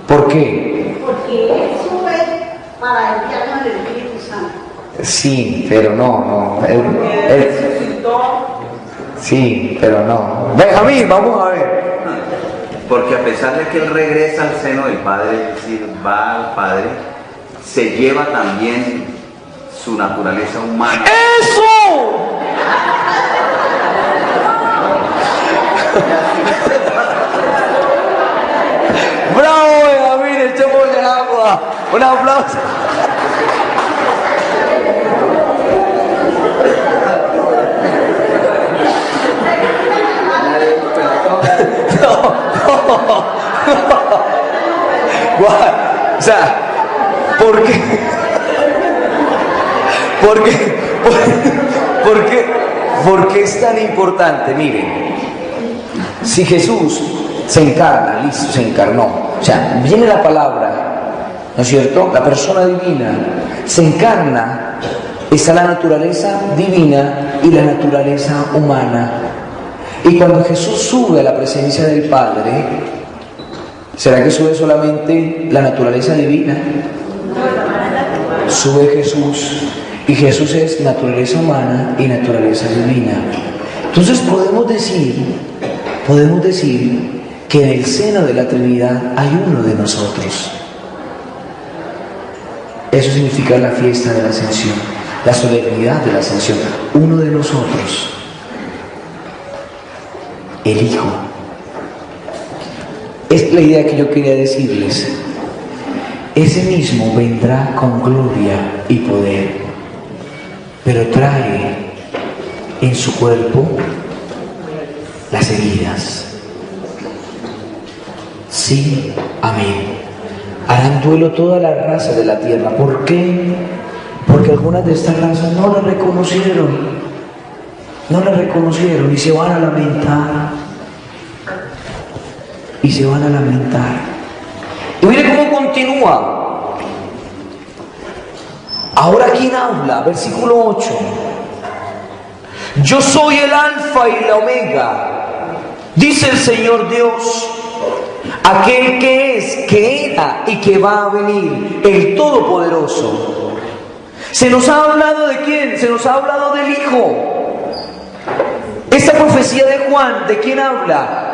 ¿Por qué? Porque Él sube para enviarnos el Espíritu Santo. Sí, pero no. Sí, pero no. Benjamín, vamos a ver. Porque a pesar de que Él regresa al seno del Padre, es decir, va al Padre, se lleva también su naturaleza humana. ¡Eso! ¡Bravo, Benjamín! ¡Echémosle agua! ¡Un aplauso! O sea, ¿por qué? ¿Por qué es tan importante? Miren, si Jesús se encarna, listo, se encarnó, o sea, viene la palabra, ¿no es cierto? La persona divina se encarna, está la naturaleza divina y la naturaleza humana. Y cuando Jesús sube a la presencia del Padre, ¿será que sube solamente la naturaleza divina? Sube Jesús, y Jesús es naturaleza humana y naturaleza divina. Entonces podemos decir que en el seno de la Trinidad hay uno de nosotros. Eso significa la fiesta de la ascensión, la solemnidad de la ascensión. Uno de nosotros, el Hijo. Es la idea que yo quería decirles. ese mismo vendrá con gloria y poder, pero trae en su cuerpo las heridas. Sí, amén. Harán duelo todas las razas de la tierra. ¿Por qué? Porque algunas de estas razas no la reconocieron. No la reconocieron y se van a lamentar. Y se van a lamentar. Y mire cómo continúa. Ahora, ¿quién habla? Versículo 8. Yo soy el alfa y la omega, dice el Señor Dios, aquel que es, que era y que va a venir, el Todopoderoso. Se nos ha hablado de quién, se nos ha hablado del Hijo. Esta profecía de Juan, ¿de quién habla?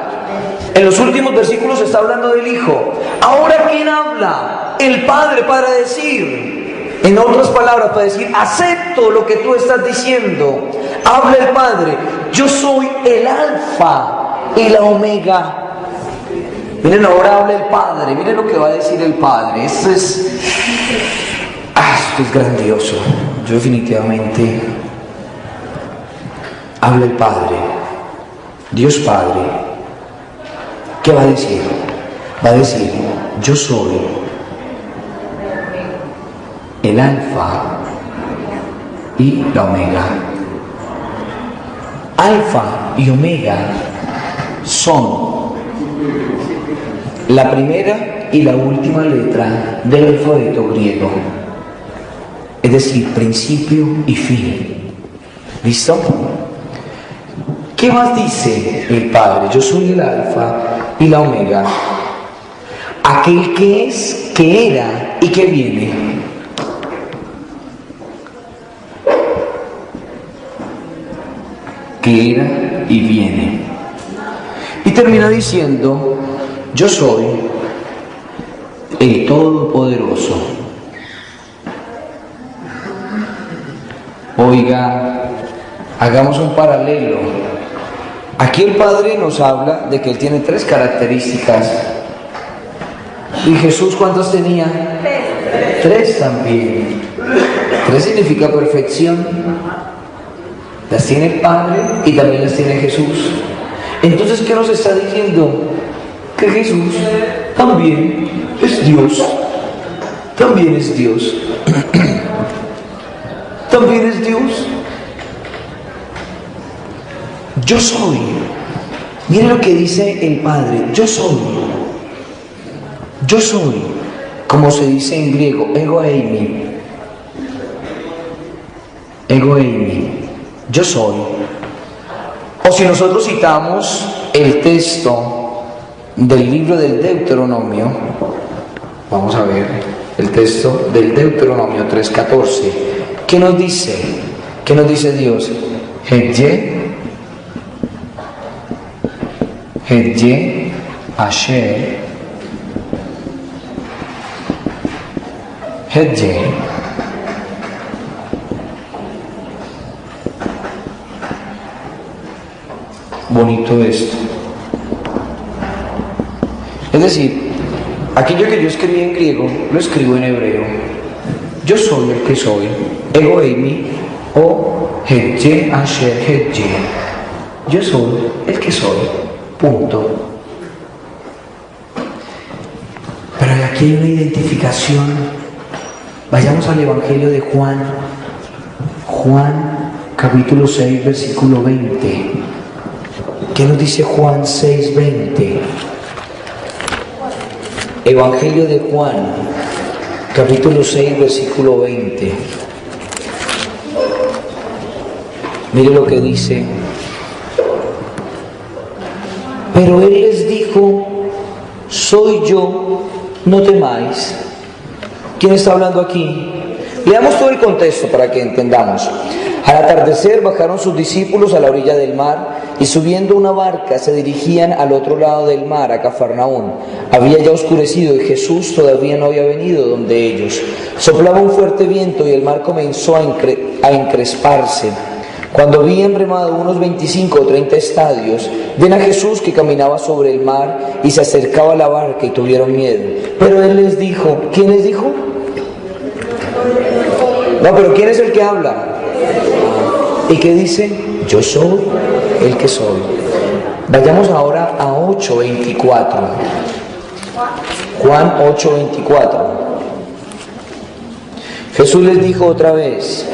En los últimos versículos está hablando del Hijo. Ahora, ¿quién habla? El Padre, para decir, en otras palabras, para decir, acepto lo que tú estás diciendo. Habla el Padre, yo soy el alfa y la omega. Miren, ahora habla el Padre, miren lo que va a decir el Padre. Esto es grandioso. Yo definitivamente, habla el Padre, Dios Padre. ¿Qué va a decir? Va a decir, yo soy el alfa y la omega. Alfa y omega son la primera y la última letra del alfabeto griego, es decir, principio y fin. ¿Listo? ¿Qué más dice el Padre? Yo soy el alfa y la omega, aquel que es, que era y que viene. Que era y viene. Y termina diciendo, yo soy el Todopoderoso. Oiga, hagamos un paralelo. Aquí el Padre nos habla de que Él tiene 3 características. ¿Y Jesús cuántas tenía? 3 también. 3 significa perfección. Las tiene el Padre y también las tiene Jesús. Entonces, ¿qué nos está diciendo? Que Jesús también es Dios. También es Dios. También es Dios. Yo soy. Miren lo que dice el Padre. Yo soy. Yo soy. Como se dice en griego, ego eimi. Ego eimi. Yo soy. O si nosotros citamos el texto del libro del Deuteronomio, vamos a ver el texto del Deuteronomio 3:14. ¿Qué nos dice? ¿Qué nos dice Dios? Hedye Asher Hedye. Bonito esto. Es decir, aquello que yo escribí en griego, lo escribo en hebreo. Yo soy el que soy. Ego eimi o Hedye Asher Hedye. Yo soy el que soy. Punto. Pero aquí hay una identificación. Vayamos al Evangelio de Juan. Juan capítulo 6, versículo 20. ¿Qué nos dice Juan 6:20? Evangelio de Juan, capítulo 6, versículo 20. Mire lo que dice. Pero él les dijo, soy yo, no temáis. ¿Quién está hablando aquí? Leamos todo el contexto para que entendamos. Al atardecer bajaron sus discípulos a la orilla del mar y subiendo una barca se dirigían al otro lado del mar, a Cafarnaún. Había ya oscurecido y Jesús todavía no había venido donde ellos. Soplaba un fuerte viento y el mar comenzó a encresparse. Cuando habían remado unos 25 o 30 estadios, ven a Jesús que caminaba sobre el mar y se acercaba a la barca y tuvieron miedo. Pero él les dijo, ¿quién les dijo? No, pero ¿quién es el que habla? ¿Y qué dice? Yo soy el que soy. Vayamos ahora a 8:24. Juan 8:24. Jesús les dijo otra vez,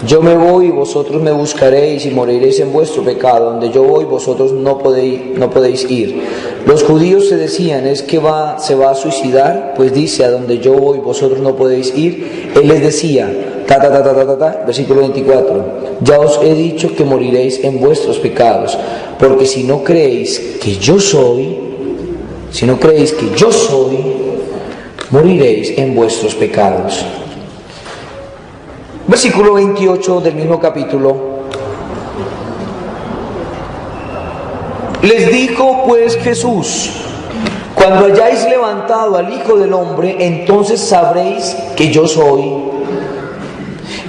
yo me voy y vosotros me buscaréis y moriréis en vuestro pecado. Donde yo voy vosotros no podéis ir. Los judíos se decían, ¿es que se va a suicidar? Pues dice, a donde yo voy vosotros no podéis ir. Él les decía, versículo 24, ya os he dicho que moriréis en vuestros pecados, porque si no creéis que yo soy, moriréis en vuestros pecados. Versículo 28 del mismo capítulo. Les dijo pues Jesús, cuando hayáis levantado al Hijo del Hombre, entonces sabréis que yo soy.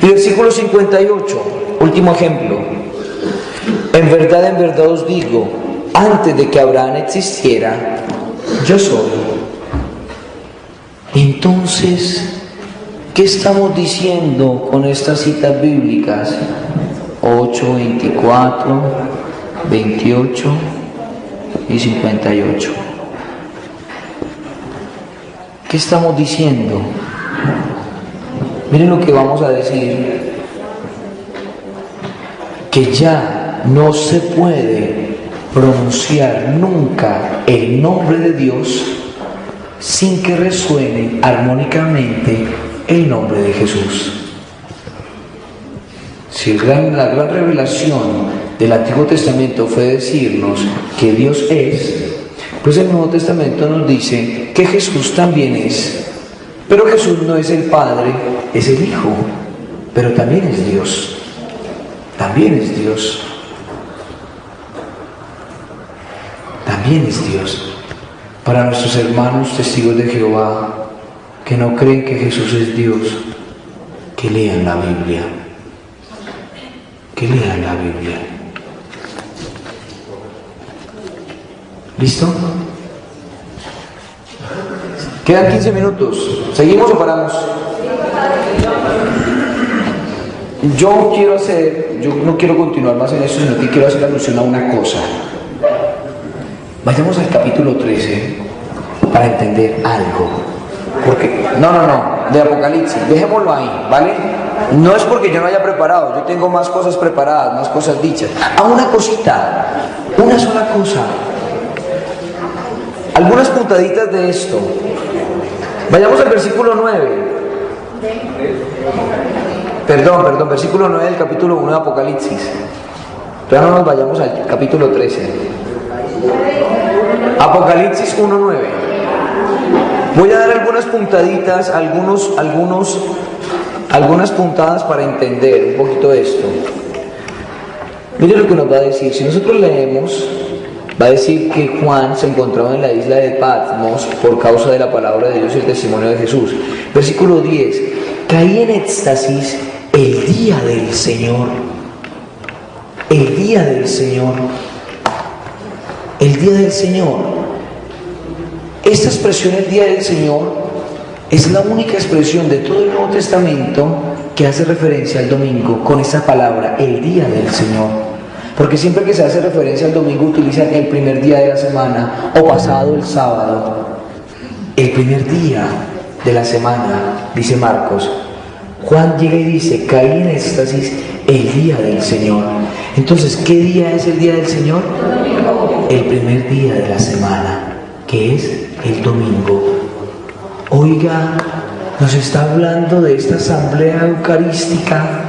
Y versículo 58, último ejemplo. En verdad os digo, antes de que Abraham existiera, yo soy. Entonces, ¿qué estamos diciendo con estas citas bíblicas? 8, 24, 28 y 58. ¿Qué estamos diciendo? Miren lo que vamos a decir. Que ya no se puede pronunciar nunca el nombre de Dios sin que resuene armónicamente el nombre de Jesús. Si la gran revelación del Antiguo Testamento fue decirnos que Dios es, pues el Nuevo Testamento nos dice que Jesús también es. Pero Jesús no es el Padre, es el Hijo, pero también es Dios. También es Dios. También es Dios. Para nuestros hermanos testigos de Jehová que no creen que Jesús es Dios, que lean la Biblia. Que lean la Biblia. ¿Listo? Quedan 15 minutos. ¿Seguimos o paramos? Yo no quiero continuar más en eso, sino que quiero hacer alusión a una cosa. Vayamos al capítulo 13 para entender algo. Porque, de Apocalipsis, dejémoslo ahí, ¿vale? No es porque yo no haya preparado, yo tengo más cosas preparadas, más cosas dichas. Una cosita, una sola cosa. Algunas puntaditas de esto. Vayamos al versículo 9. Perdón, versículo 9 del capítulo 1 de Apocalipsis. Ya no nos vayamos al capítulo 13. Apocalipsis 1:9. Voy a dar algunas puntaditas, algunas puntadas para entender un poquito esto. Mire lo que nos va a decir. Si nosotros leemos, va a decir que Juan se encontraba en la isla de Patmos por causa de la palabra de Dios y el testimonio de Jesús. Versículo 10. Caí en éxtasis el día del Señor. El día del Señor. El día del Señor. Esta expresión, el día del Señor, es la única expresión de todo el Nuevo Testamento que hace referencia al domingo con esa palabra, el día del Señor. Porque siempre que se hace referencia al domingo utilizan el primer día de la semana o pasado el sábado. El primer día de la semana, dice Marcos. Juan llega y dice, caí en éxtasis el día del Señor. Entonces, ¿qué día es el día del Señor? El primer día de la semana, que es el domingo. Oiga, nos está hablando de esta asamblea eucarística.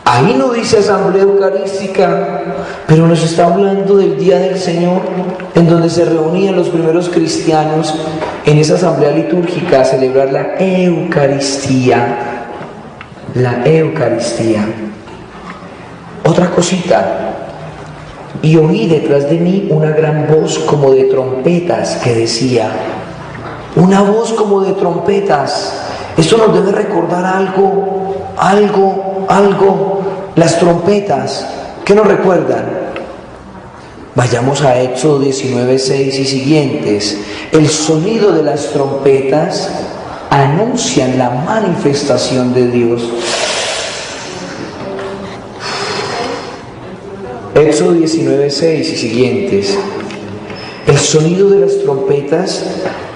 Ahí no dice asamblea eucarística, pero nos está hablando del día del Señor, en donde se reunían los primeros cristianos en esa asamblea litúrgica a celebrar la Eucaristía. La Eucaristía. Otra cosita. Y oí detrás de mí una gran voz como de trompetas que decía, una voz como de trompetas. Esto nos debe recordar algo. Las trompetas, ¿qué nos recuerdan? Vayamos a Éxodo 19:6 y siguientes. El sonido de las trompetas anuncian la manifestación de Dios. Éxodo 19:6 y siguientes. El sonido de las trompetas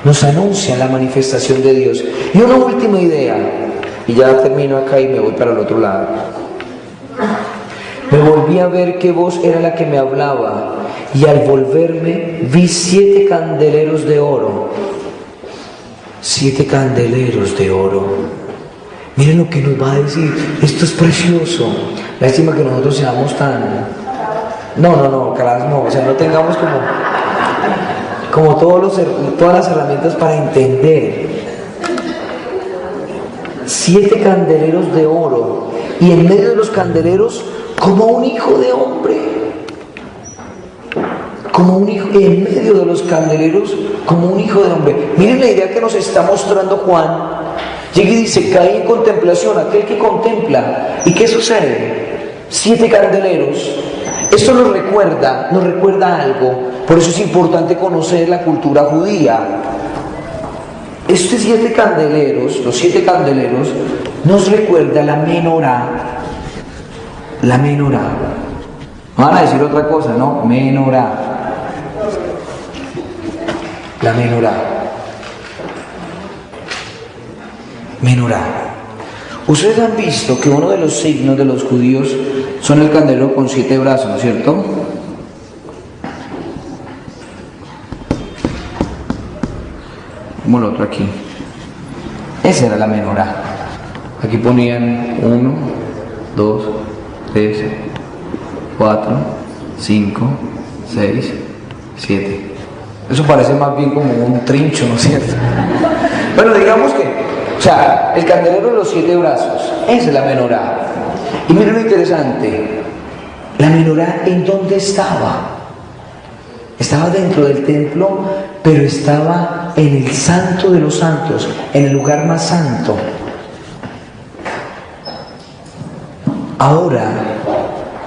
nos anuncia la manifestación de Dios. Y una última idea, y ya termino acá y me voy para el otro lado. Me volví a ver qué voz era la que me hablaba, y al volverme vi 7 candeleros de oro. 7 candeleros de oro. Miren lo que nos va a decir. Esto es precioso. Lástima que nosotros seamos tan... No, carajo, no. O sea, no tengamos como todas las herramientas para entender. 7 candeleros de oro, y en medio de los candeleros como un hijo de hombre, como un hijo, en medio de los candeleros como un hijo de hombre. Miren la idea que nos está mostrando Juan. Llega y dice: cae en contemplación aquel que contempla. ¿Y qué sucede? 7 candeleros. Esto nos recuerda algo. Por eso es importante conocer la cultura judía. Estos 7 candeleros, los 7 candeleros, nos recuerda la menorá. La menorá. Van a decir otra cosa, ¿no? Menorá. La menorá. Menorá. Ustedes han visto que uno de los signos de los judíos son el candelero con 7 brazos, ¿no es cierto? Como el otro aquí. Esa era la menorá. Aquí ponían 1, 2, 3, 4, 5, 6, 7. Eso parece más bien como un trincho, ¿no es cierto? Bueno, digamos que, o sea, el candelero de los 7 brazos, esa es la menorá. Y miren lo interesante, la menorá, ¿en dónde estaba? Estaba dentro del templo, pero estaba en el santo de los santos, en el lugar más santo. Ahora,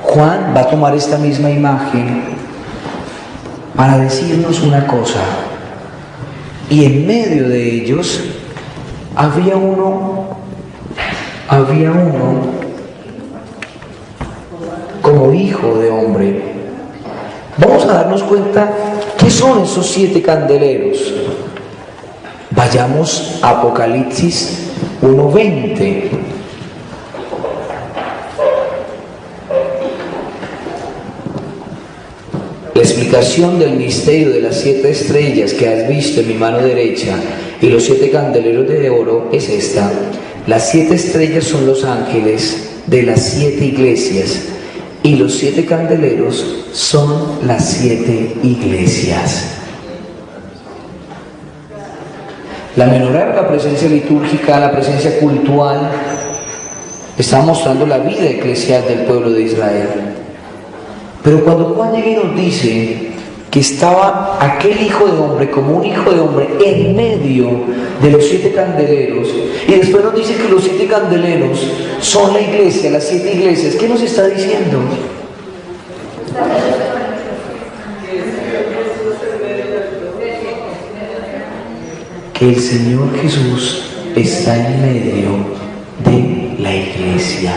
Juan va a tomar esta misma imagen para decirnos una cosa. Y en medio de ellos había uno como hijo de hombre. Vamos a darnos cuenta qué son esos 7 candeleros. Vayamos a Apocalipsis 1:20. La explicación del misterio de las 7 estrellas que has visto en mi mano derecha y los 7 candeleros de oro es esta. Las 7 estrellas son los ángeles de las 7 iglesias, y los 7 candeleros son las 7 iglesias. La menorá era la presencia litúrgica, la presencia cultural. Está mostrando la vida eclesial del pueblo de Israel. Pero cuando Juan llega y nos dice que estaba aquel hijo de hombre como un hijo de hombre en medio de los 7 candeleros, y después nos dice que los 7 candeleros son la iglesia, las 7 iglesias, ¿qué nos está diciendo? Que el Señor Jesús está en medio de la iglesia.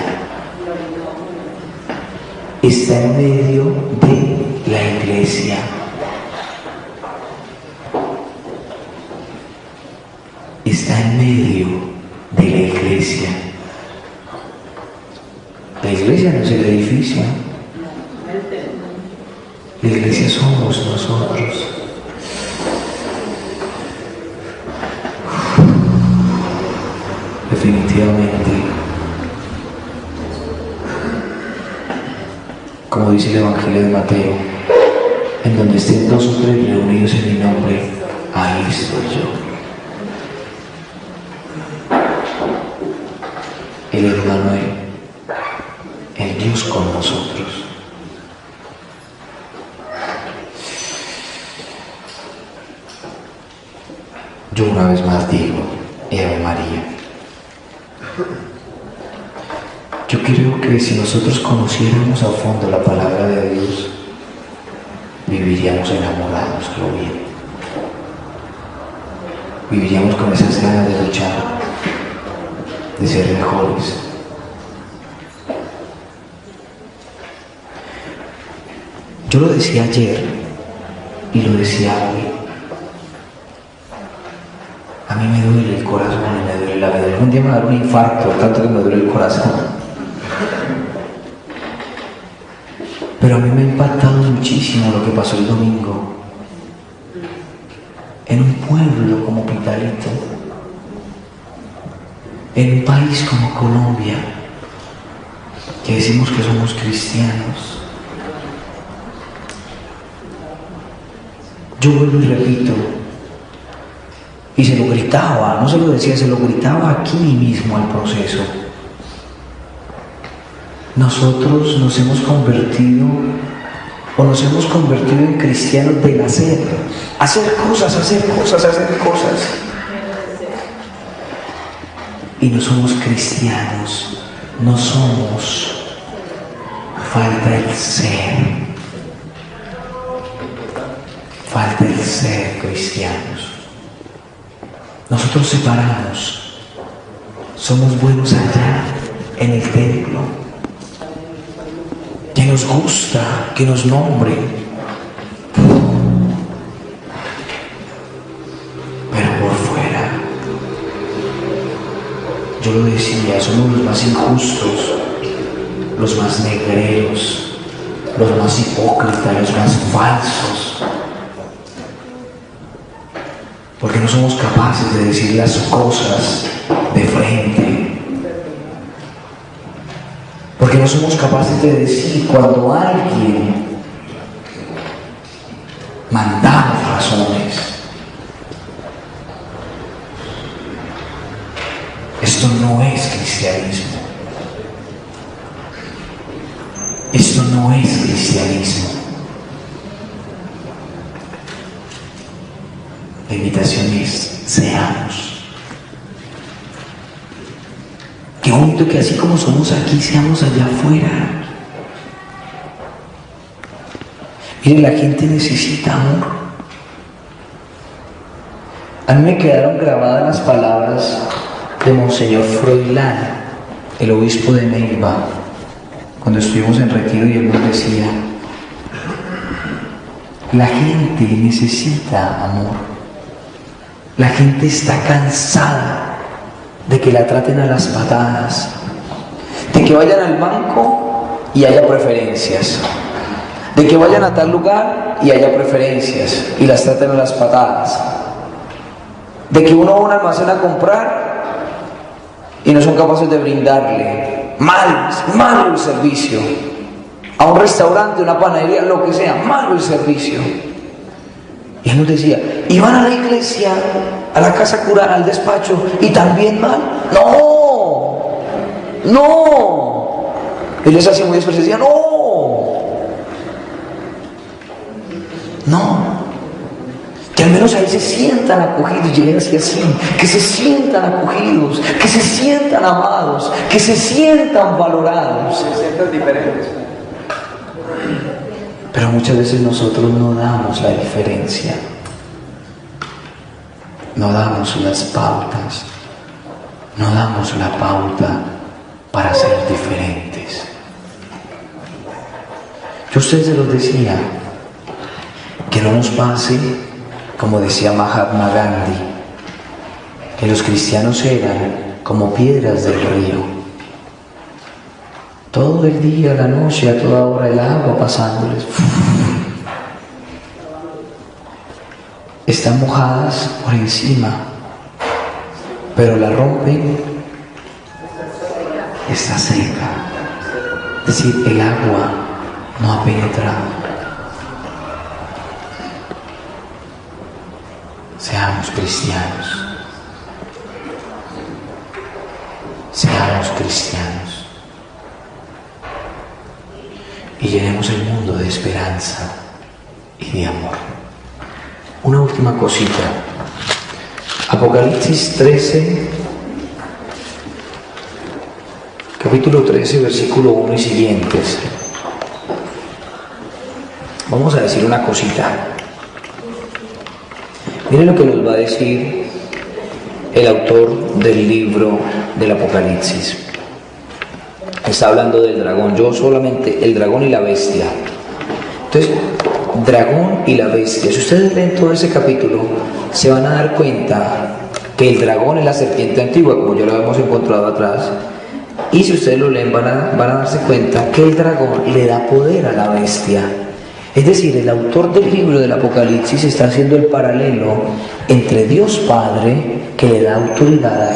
Está en medio de la iglesia. Está en medio de la iglesia. La iglesia no es el edificio. La iglesia somos nosotros. Definitivamente, como dice el Evangelio de Mateo, en donde estén 2 o 3 reunidos en mi nombre, ahí estoy yo. El Emmanuel, el Dios con nosotros. Yo una vez más digo, Ave María, yo creo que si nosotros conociéramos a fondo la palabra de Dios, viviríamos enamorados, lo bien. Viviríamos con esas ganas de luchar, de ser mejores. Yo lo decía ayer y lo decía hoy. A mí me duele el corazón y me duele la vida. Un día me va a dar un infarto, tanto que me duele el corazón. Pero a mí me ha impactado muchísimo lo que pasó el domingo. En un pueblo como Pitalito, en un país como Colombia, que decimos que somos cristianos. Yo vuelvo y repito, y se lo gritaba, no se lo decía, se lo gritaba aquí mismo al proceso. Nosotros nos hemos convertido en cristianos del hacer cosas. Y no somos cristianos, no somos, falta el ser cristianos. Nosotros separamos, somos buenos allá en el templo, que nos gusta que nos nombren, pero por fuera, yo lo decía, somos los más injustos, los más negreros, los más hipócritas, los más falsos. Porque no somos capaces de decir las cosas de frente. Porque no somos capaces de decir cuando alguien mandaba razones. Esto no es cristianismo. Esto no es cristianismo. La invitación es, seamos. Qué bonito que así como somos aquí, seamos allá afuera. Miren, la gente necesita amor. A mí me quedaron grabadas las palabras de Monseñor Froilán, el obispo de Neiva, cuando estuvimos en retiro, y él nos decía: la gente necesita amor. La gente está cansada de que la traten a las patadas, de que vayan al banco y haya preferencias, de que vayan a tal lugar y haya preferencias y las traten a las patadas, de que uno va a un almacén a comprar y no son capaces de brindarle, malo el servicio, a un restaurante, una panadería, lo que sea, malo el servicio. Y él nos decía, ¿y van a la iglesia, a la casa cural, al despacho, y también mal? No. Él les hacía muy después, decía, no. Que al menos ahí se sientan acogidos, y él decía así, que se sientan acogidos, que se sientan amados, que se sientan valorados. Se sientan diferentes. Pero muchas veces nosotros no damos la diferencia, no damos las pautas, no damos la pauta para ser diferentes. Yo a ustedes se los decía, que no nos pase como decía Mahatma Gandhi, que los cristianos eran como piedras del río. Todo el día, la noche, a toda hora el agua pasándoles. Están mojadas por encima, pero la rompen, está seca. Es decir, el agua no ha penetrado. Seamos cristianos. Seamos cristianos. Y llenemos el mundo de esperanza y de amor. Una última cosita. Apocalipsis 13, capítulo capítulo 13, versículo 1 y siguientes. Vamos a decir una cosita. Miren lo que nos va a decir el autor del libro del Apocalipsis. Está hablando del dragón, yo solamente el dragón y la bestia. Entonces, dragón y la bestia. Si ustedes leen todo ese capítulo, se van a dar cuenta que el dragón es la serpiente antigua, como ya lo hemos encontrado atrás. Y si ustedes lo leen, van a darse cuenta que el dragón le da poder a la bestia. Es decir, el autor del libro del Apocalipsis está haciendo el paralelo entre Dios Padre, que le da autoridad a